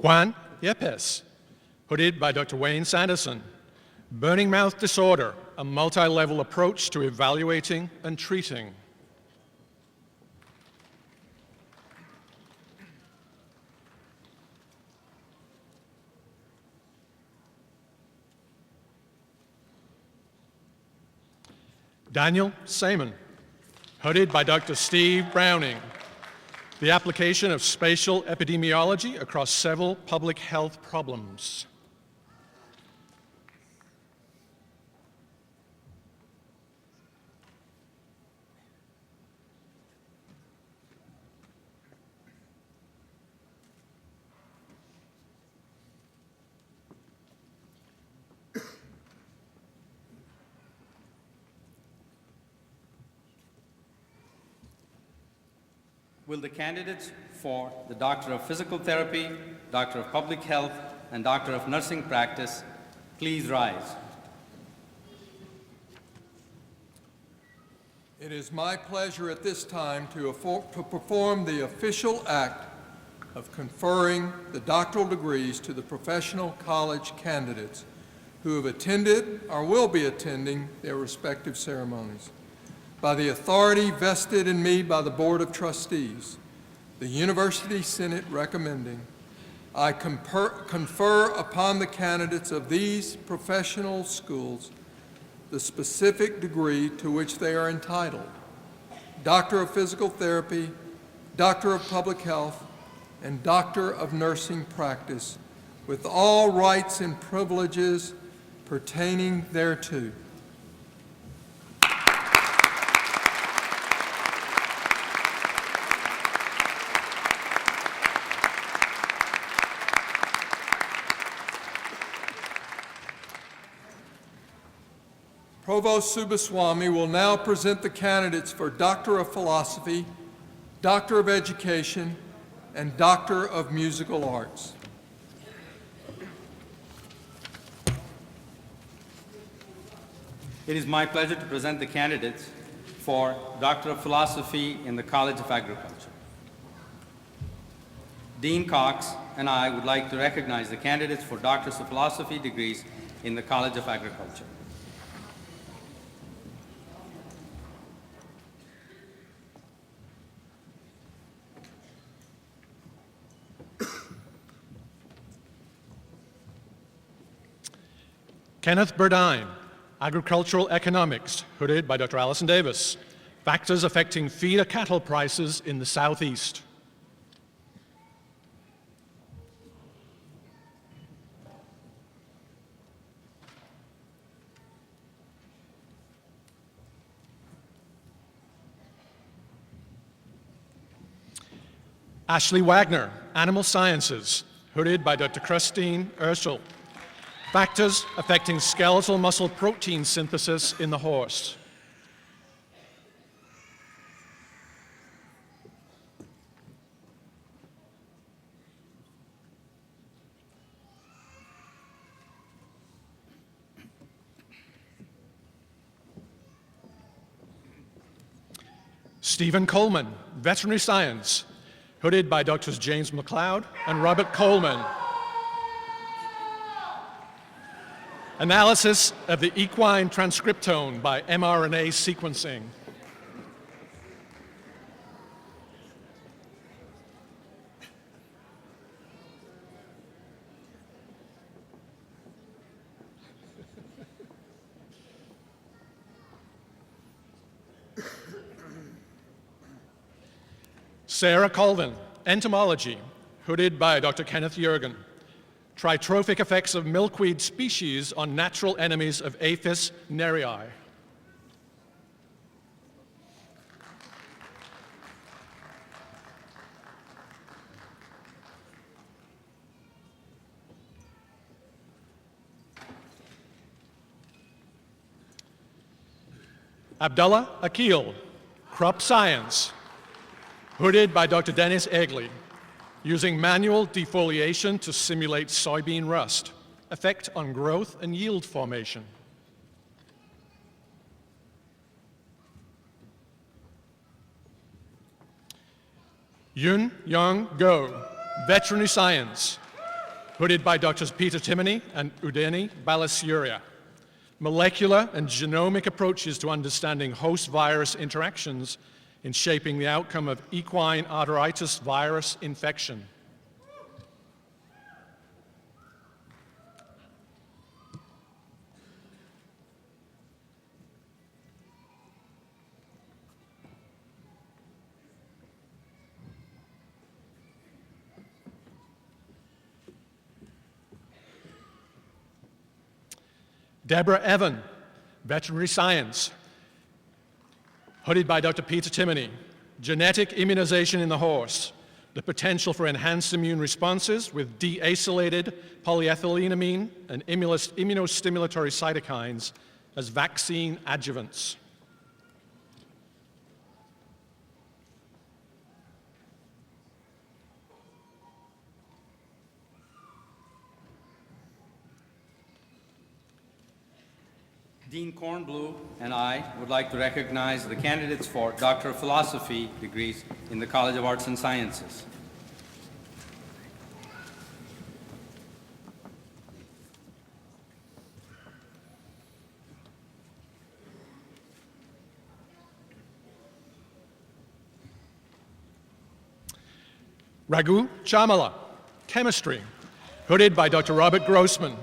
Juan Yepes, hooded by Dr. Wayne Sanderson, burning mouth disorder, a multi-level approach to evaluating and treating. Daniel Seaman, hooded by Dr. Steve Browning, the application of spatial epidemiology across several public health problems. Will the candidates for the Doctor of Physical Therapy, Doctor of Public Health, and Doctor of Nursing Practice please rise? It is my pleasure at this time to perform the official act of conferring the doctoral degrees to the professional college candidates who have attended or will be attending their respective ceremonies. By the authority vested in me by the Board of Trustees, the University Senate recommending, I confer upon the candidates of these professional schools the specific degree to which they are entitled: Doctor of Physical Therapy, Doctor of Public Health, and Doctor of Nursing Practice, with all rights and privileges pertaining thereto. Provost Subaswamy will now present the candidates for Doctor of Philosophy, Doctor of Education, and Doctor of Musical Arts. It is my pleasure to present the candidates for Doctor of Philosophy in the College of Agriculture. Dean Cox and I would like to recognize the candidates for Doctors of Philosophy degrees in the College of Agriculture. Kenneth Burdine, Agricultural Economics, hooded by Dr. Allison Davis, Factors Affecting Feeder Cattle Prices in the Southeast. Ashley Wagner, Animal Sciences, hooded by Dr. Christine Urschel, Factors Affecting Skeletal Muscle Protein Synthesis in the Horse. Stephen Coleman, Veterinary Science, hooded by Drs. James McLeod and Robert Coleman. Analysis of the equine transcriptome by mRNA sequencing. Sarah Colvin, Entomology, hooded by Dr. Kenneth Yergin. Tritrophic effects of milkweed species on natural enemies of Aphis nerei. Abdullah Akil, Crop Science, hooded by Dr. Dennis Egley. Using manual defoliation to simulate soybean rust, effect on growth and yield formation. Yun Young Go, Veterinary Science, hooded by Drs. Peter Timoney and Udeni Balasuria. molecular and genomic approaches to understanding host-virus interactions in shaping the outcome of equine arteritis virus infection. Deborah Evan, veterinary science, hooded by Dr. Peter Timoney. Genetic immunization in the horse, the potential for enhanced immune responses with deacylated polyethylenamine and immunostimulatory cytokines as vaccine adjuvants. Dean Kornblue and I would like to recognize the candidates for Doctor of Philosophy degrees in the College of Arts and Sciences. Raghu Chamala, chemistry, hooded by Dr. Robert Grossman.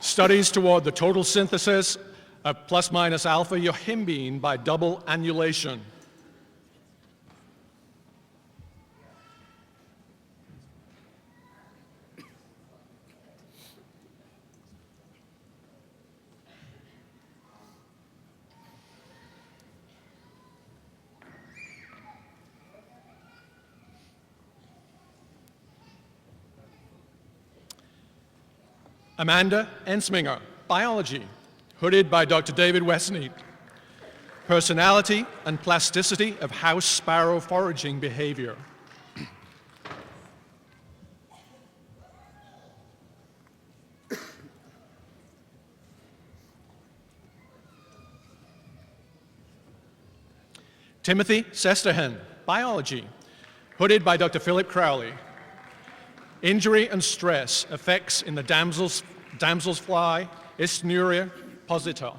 Studies toward the total synthesis of plus-minus alpha yohimbine by double annulation. Amanda Ensminger, biology, hooded by Dr. David Westneat. Personality and plasticity of house sparrow foraging behavior. Timothy Sesterhen, biology, hooded by Dr. Philip Crowley. Injury and stress effects in the damselfly, Ischnuria posita.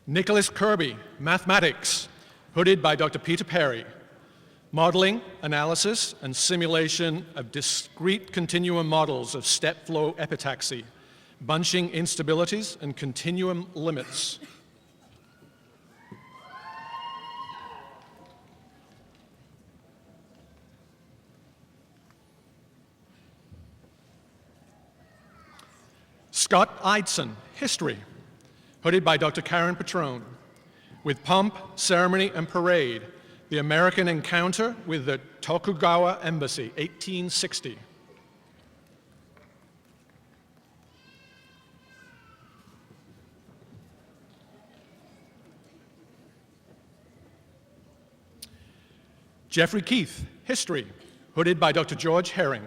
Nicholas Kirby, mathematics, hooded by Dr. Peter Perry. Modeling, analysis, and simulation of discrete continuum models of step flow epitaxy, bunching instabilities, and continuum limits. Scott Eidson, history, hooded by Dr. Karen Petrone. With pomp, ceremony, and parade, the American encounter with the Tokugawa Embassy, 1860. Jeffrey Keith, history, hooded by Dr. George Herring.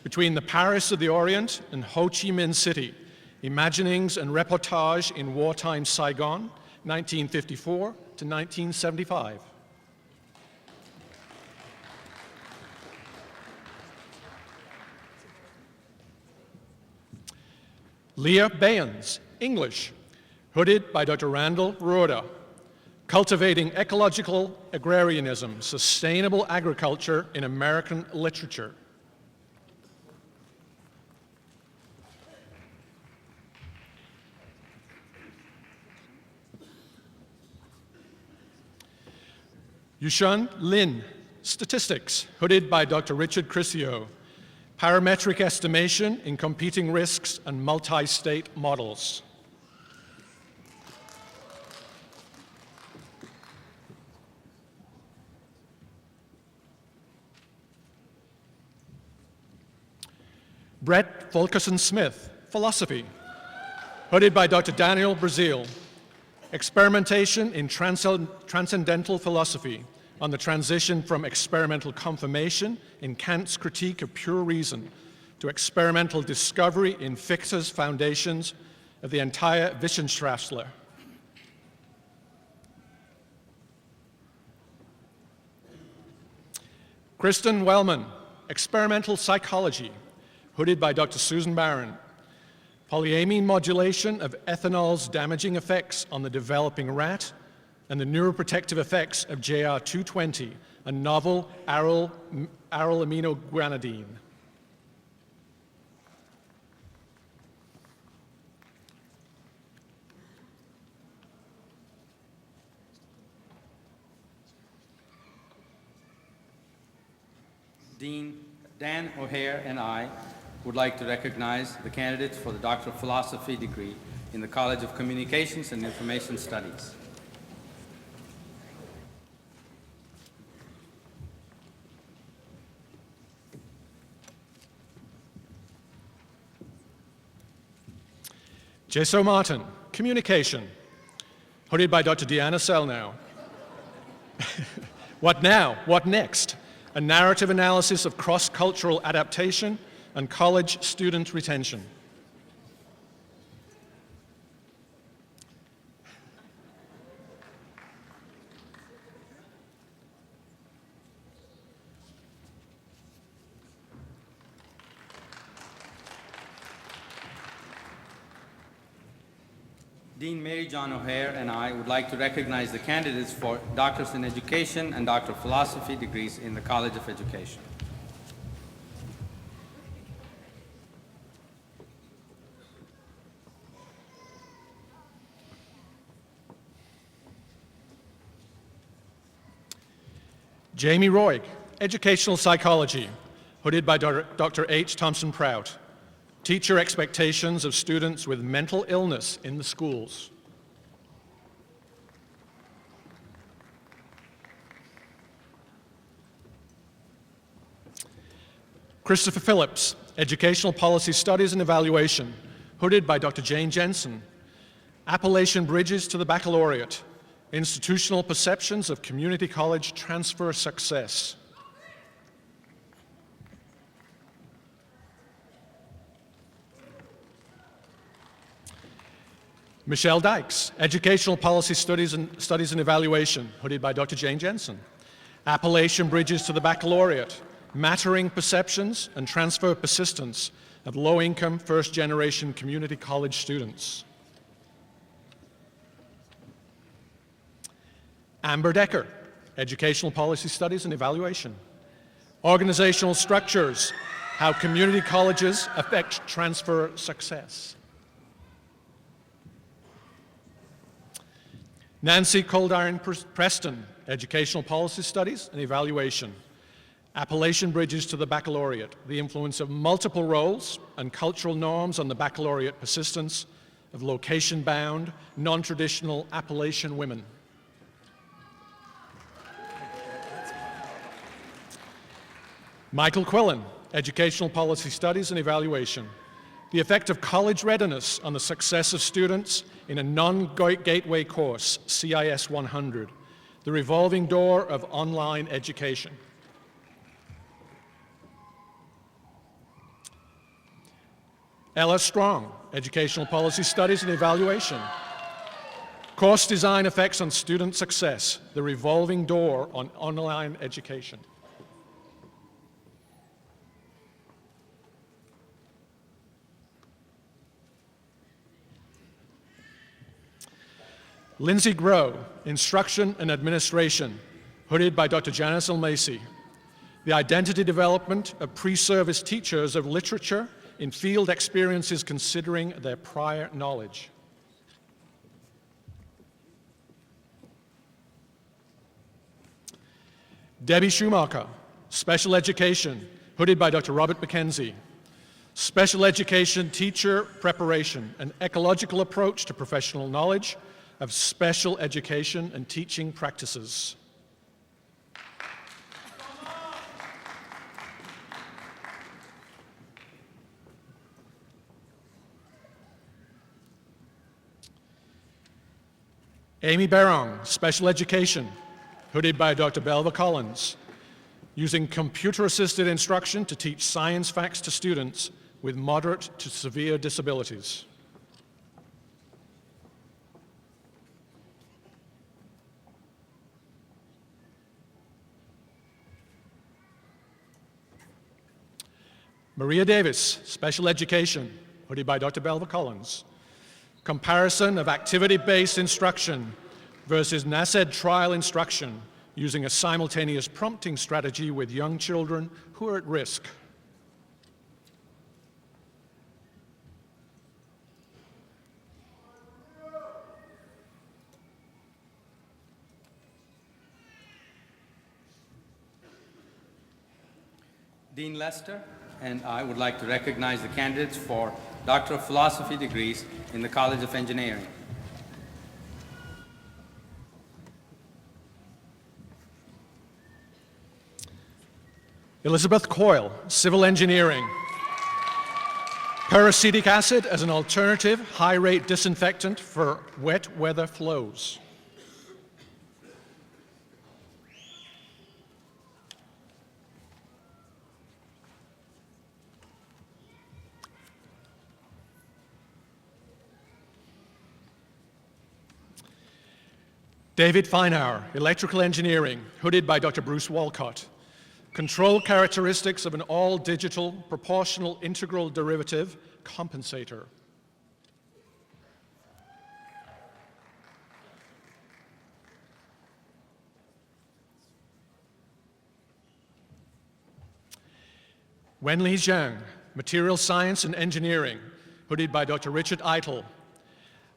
Between the Paris of the Orient and Ho Chi Minh City, Imaginings and Reportage in Wartime Saigon, 1954 to 1975. Leah Bayans, English, hooded by Dr. Randall Roda. Cultivating Ecological Agrarianism, Sustainable Agriculture in American Literature. Yushun Lin, Statistics, hooded by Dr. Richard Criscio. Parametric estimation in competing risks and multi-state models. Brett Fulkerson Smith, philosophy, hooded by Dr. Daniel Brazil. Experimentation in transcendental philosophy on the transition from experimental confirmation in Kant's critique of pure reason to experimental discovery in Fichte's foundations of the entire Wissenschaftslehre. Kristen Wellman, experimental psychology, hooded by Dr. Susan Barron. Polyamine modulation of ethanol's damaging effects on the developing rat and the neuroprotective effects of JR220, a novel aryl aminoguanidine. Dean Dan O'Hare and I would like to recognize the candidates for the Doctor of Philosophy degree in the College of Communications and Information Studies. Jeso Martin, communication, hooded by Dr. Deanna Selnow. What now? What next? A narrative analysis of cross-cultural adaptation and college student retention. Dean Mary John O'Hare and I would like to recognize the candidates for Doctors in Education and Doctor of Philosophy degrees in the College of Education. Jamie Roig, educational psychology, hooded by Dr. H. Thompson Prout. Teacher expectations of students with mental illness in the schools. Christopher Phillips, Educational Policy Studies and Evaluation, hooded by Dr. Jane Jensen. Appellation Bridges to the Baccalaureate, Institutional Perceptions of Community College Transfer Success. Michelle Dykes, Educational Policy Studies and Evaluation, hooded by Dr. Jane Jensen. Appellation Bridges to the Baccalaureate, Mattering Perceptions and Transfer Persistence of Low-Income First-Generation Community College Students. Amber Decker, Educational Policy Studies and Evaluation. Organizational Structures, How Community Colleges Affect Transfer Success. Nancy Coldiron Preston, Educational Policy Studies and Evaluation. Appellation Bridges to the Baccalaureate, the influence of multiple roles and cultural norms on the baccalaureate persistence of location-bound, non-traditional Appalachian women. Michael Quillen, Educational Policy Studies and Evaluation. The effect of college readiness on the success of students in a non-gateway course, CIS 100, the revolving door of online education. Ella Strong, Educational Policy Studies and Evaluation. Course design effects on student success, the revolving door on online education. Lindsay Groh, Instruction and Administration, hooded by Dr. Janice Macy. The identity development of pre-service teachers of literature in field experiences considering their prior knowledge. Debbie Schumacher, Special Education, hooded by Dr. Robert McKenzie. Special Education Teacher Preparation, an ecological approach to professional knowledge of special education and teaching practices. Amy Barong, Special Education, hooded by Dr. Belva Collins, using computer-assisted instruction to teach science facts to students with moderate to severe disabilities. Maria Davis, Special Education, hooded by Dr. Belva Collins. Comparison of activity-based instruction versus NASED trial instruction using a simultaneous prompting strategy with young children who are at risk. Dean Lester and I would like to recognize the candidates for Doctor of Philosophy degrees in the College of Engineering. Elizabeth Coyle, Civil Engineering. Peracetic acid as an alternative high-rate disinfectant for wet weather flows. David Feinauer, Electrical Engineering, hooded by Dr. Bruce Walcott. Control characteristics of an all-digital proportional integral derivative compensator. Wenli Zhang, Material Science and Engineering, hooded by Dr. Richard Eitel.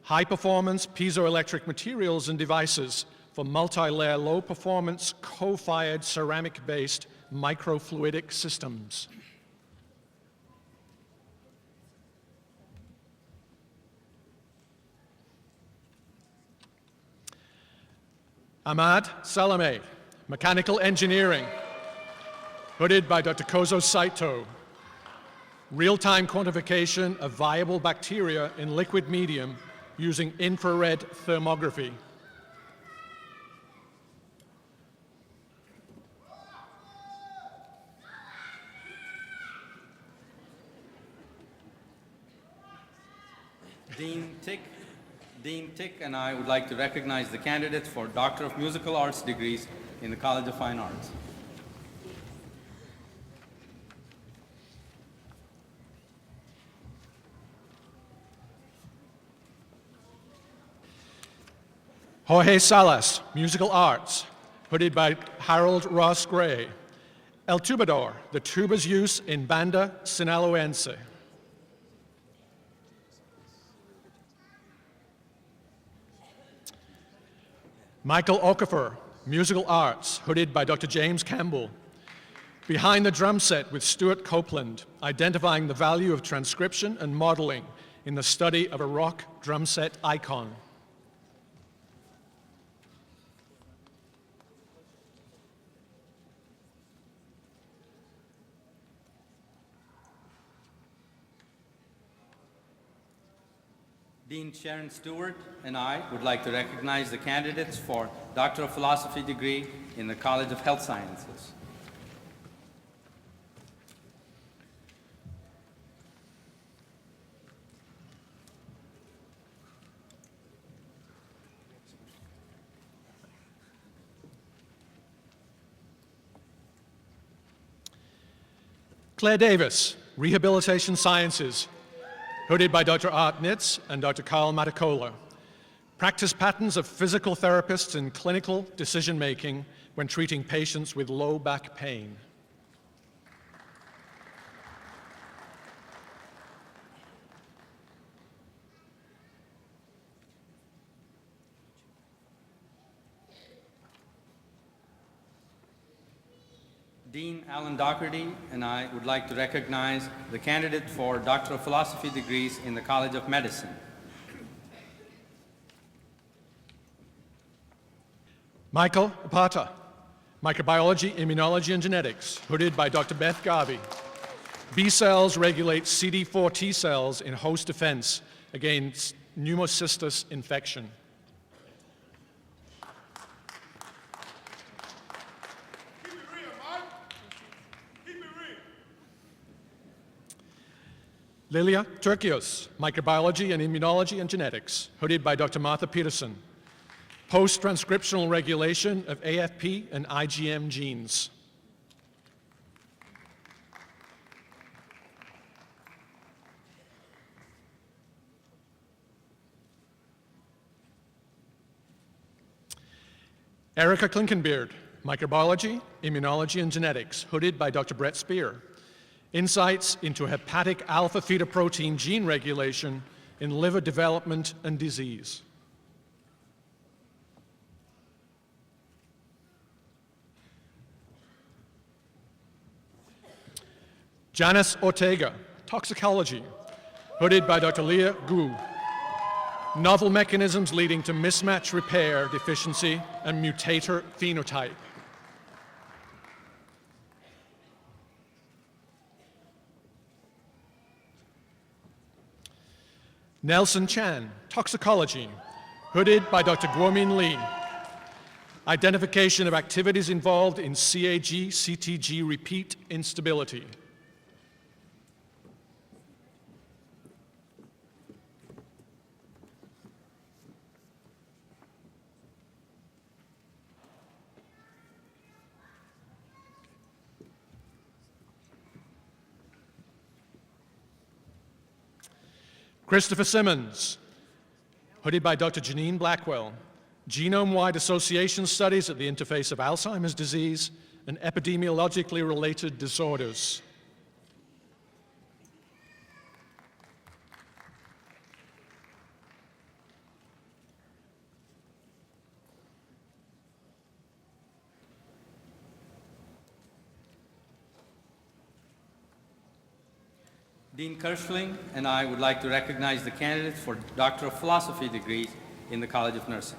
High-performance piezoelectric materials and devices for multi-layer low-performance co-fired ceramic-based microfluidic systems. Ahmad Salameh, Mechanical Engineering, hooded by Dr. Kozo Saito. Real-time quantification of viable bacteria in liquid medium using infrared thermography. Dean Tick and I would like to recognize the candidates for Doctor of Musical Arts degrees in the College of Fine Arts. Jorge Salas, Musical Arts, hooded by Harold Ross Gray. El Tubador, the tuba's use in Banda Sinaloense. Michael Okafor, Musical Arts, hooded by Dr. James Campbell. Behind the Drum Set with Stuart Copeland, identifying the value of transcription and modeling in the study of a rock drum set icon. Dean Sharon Stewart and I would like to recognize the candidates for Doctor of Philosophy degree in the College of Health Sciences. Claire Davis, Rehabilitation Sciences, hooded by Dr. Art Nitz and Dr. Carl Matacola. Practice patterns of physical therapists in clinical decision-making when treating patients with low back pain. Dean Alan Doherty and I would like to recognize the candidate for Doctor of Philosophy degrees in the College of Medicine. Michael Apata, Microbiology, Immunology, and Genetics, hooded by Dr. Beth Garvey. B cells regulate CD4 T cells in host defense against pneumocystis infection. Lilia Turkios, Microbiology and Immunology and Genetics, hooded by Dr. Martha Peterson. Post-transcriptional regulation of AFP and IgM genes. Erica Klinkenbeard, Microbiology, Immunology, and Genetics, hooded by Dr. Brett Spear. Insights into hepatic alpha-fetoprotein gene regulation in liver development and disease. Janice Ortega, Toxicology, hooded by Dr. Leah Gu. Novel mechanisms leading to mismatch repair deficiency and mutator phenotype. Nelson Chan, Toxicology, hooded by Dr. Guomin Lee. Identification of activities involved in CAG-CTG repeat instability. Christopher Simmons, hooded by Dr. Janine Blackwell, genome-wide association studies at the interface of Alzheimer's disease and epidemiologically related disorders. Dean Kirschling and I would like to recognize the candidates for Doctor of Philosophy degrees in the College of Nursing.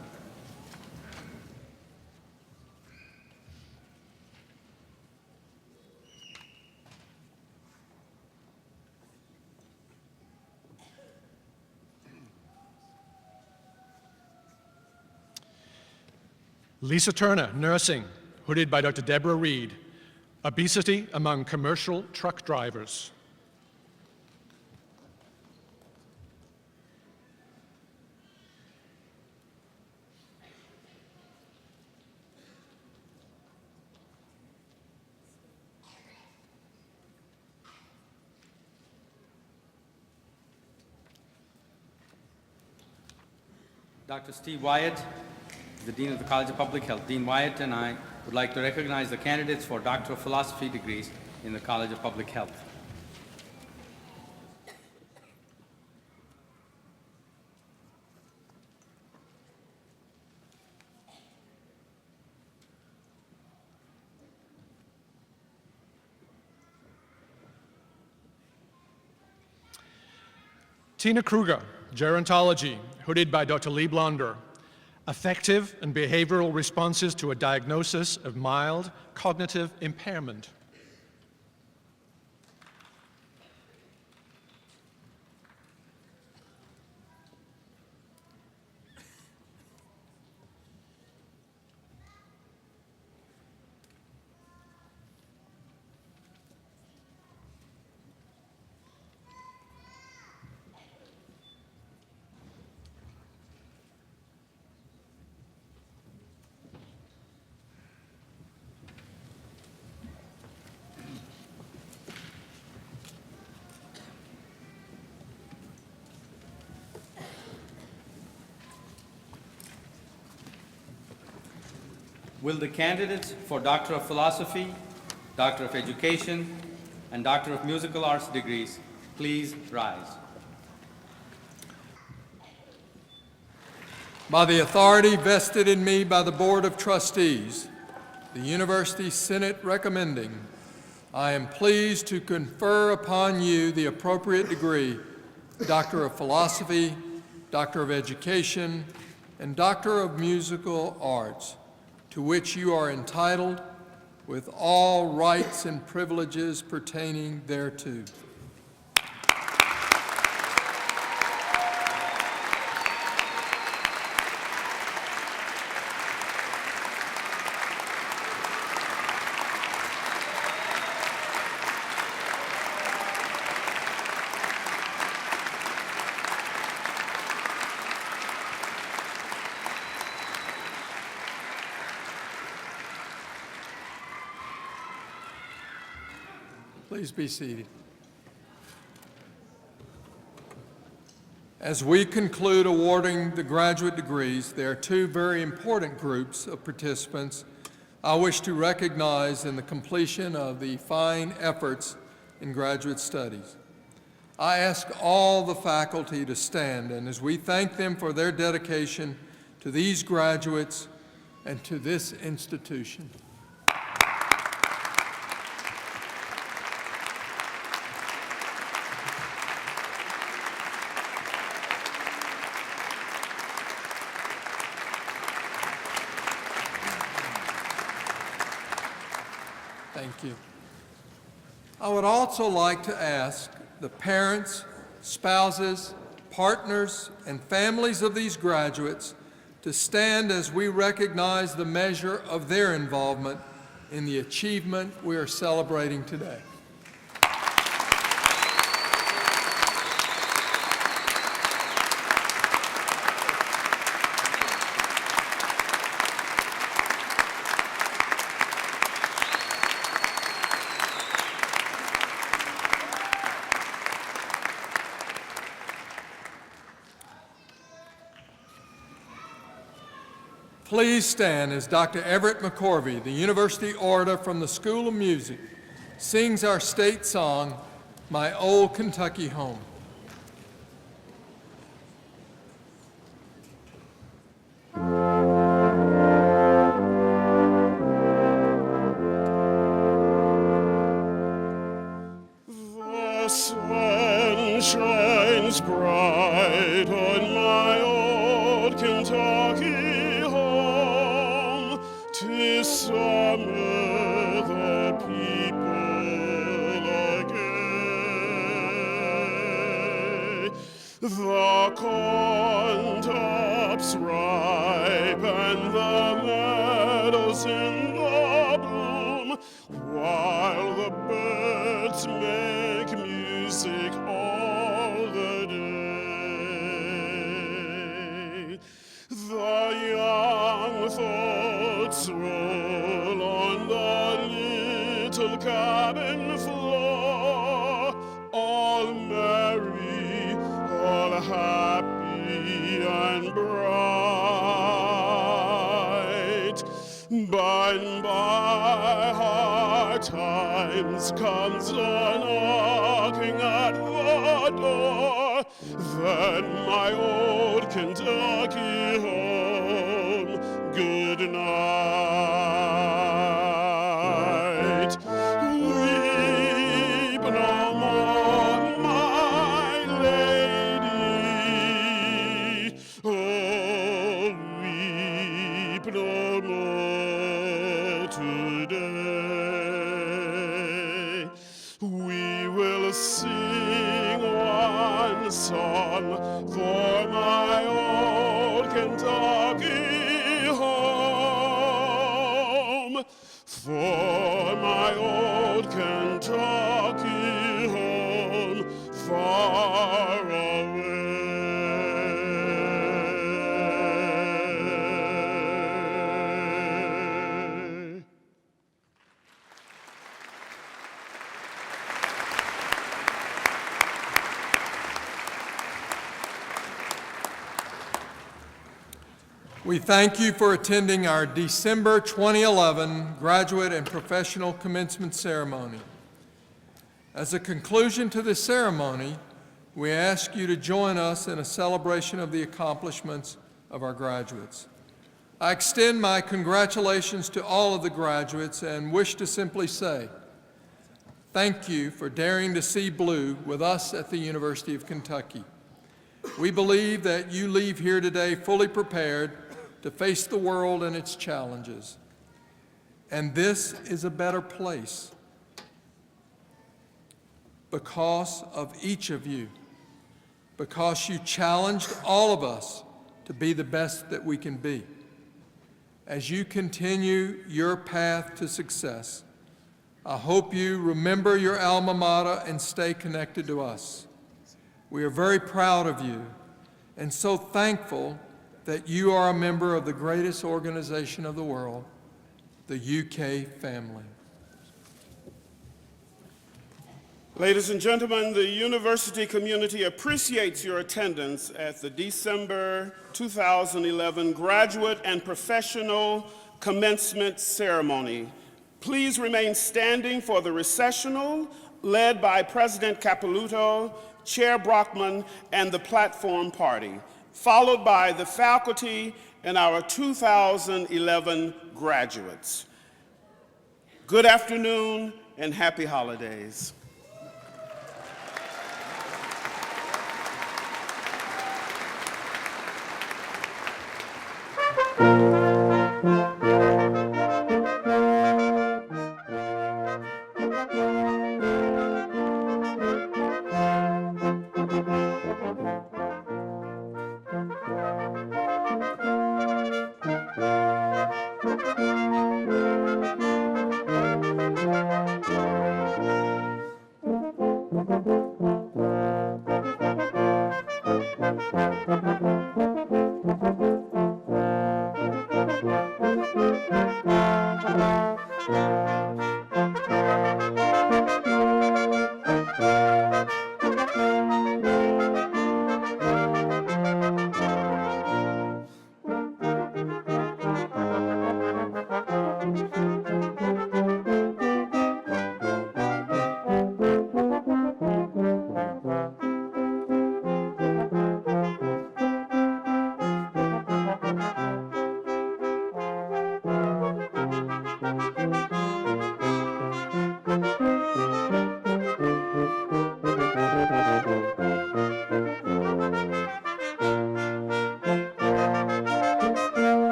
Lisa Turner, Nursing, hooded by Dr. Deborah Reed. Obesity among commercial truck drivers. Dr. Steve Wyatt, the Dean of the College of Public Health. Dean Wyatt and I would like to recognize the candidates for Doctor of Philosophy degrees in the College of Public Health. Tina Kruger, Gerontology, hooded by Dr. Lee Blonder. Affective and behavioral responses to a diagnosis of mild cognitive impairment. Will the candidates for Doctor of Philosophy, Doctor of Education, and Doctor of Musical Arts degrees please rise? By the authority vested in me by the Board of Trustees, the University Senate recommending, I am pleased to confer upon you the appropriate degree, Doctor of Philosophy, Doctor of Education, and Doctor of Musical Arts, to which you are entitled with all rights and privileges pertaining thereto. Please be seated. As we conclude awarding the graduate degrees, there are two very important groups of participants I wish to recognize in the completion of the fine efforts in graduate studies. I ask all the faculty to stand, and as we thank them for their dedication to these graduates and to this institution. Thank you. I would also like to ask the parents, spouses, partners, and families of these graduates to stand as we recognize the measure of their involvement in the achievement we are celebrating today. Please stand as Dr. Everett McCorvey, the University Orator from the School of Music, sings our state song, My Old Kentucky Home. The sun shines bright on my old Kentucky home. 'Tis summer, the people are gay. The corn tops ripe and the meadows in the bloom, while the birds make music all the day. The young thoughts roll on the little cabin floor, all merry, all happy and bright. By and by, hard times comes a-knocking at the door, then my old Kentucky home, good night. Weep no more, my lady, oh, weep no more today. We will sing one song for my old Kentucky home, for my old Kentucky home, far away. We thank you for attending our December 2011 graduate and professional commencement ceremony. As a conclusion to this ceremony, we ask you to join us in a celebration of the accomplishments of our graduates. I extend my congratulations to all of the graduates and wish to simply say, thank you for daring to see blue with us at the University of Kentucky. We believe that you leave here today fully prepared to face the world and its challenges. And this is a better place because of each of you, because you challenged all of us to be the best that we can be. As you continue your path to success, I hope you remember your alma mater and stay connected to us. We are very proud of you and so thankful that you are a member of the greatest organization of the world, the UK family. Ladies and gentlemen, the university community appreciates your attendance at the December 2011 graduate and professional commencement ceremony. Please remain standing for the recessional led by President Capilouto, Chair Brockman, and the platform party, followed by the faculty and our 2011 graduates. Good afternoon and happy holidays.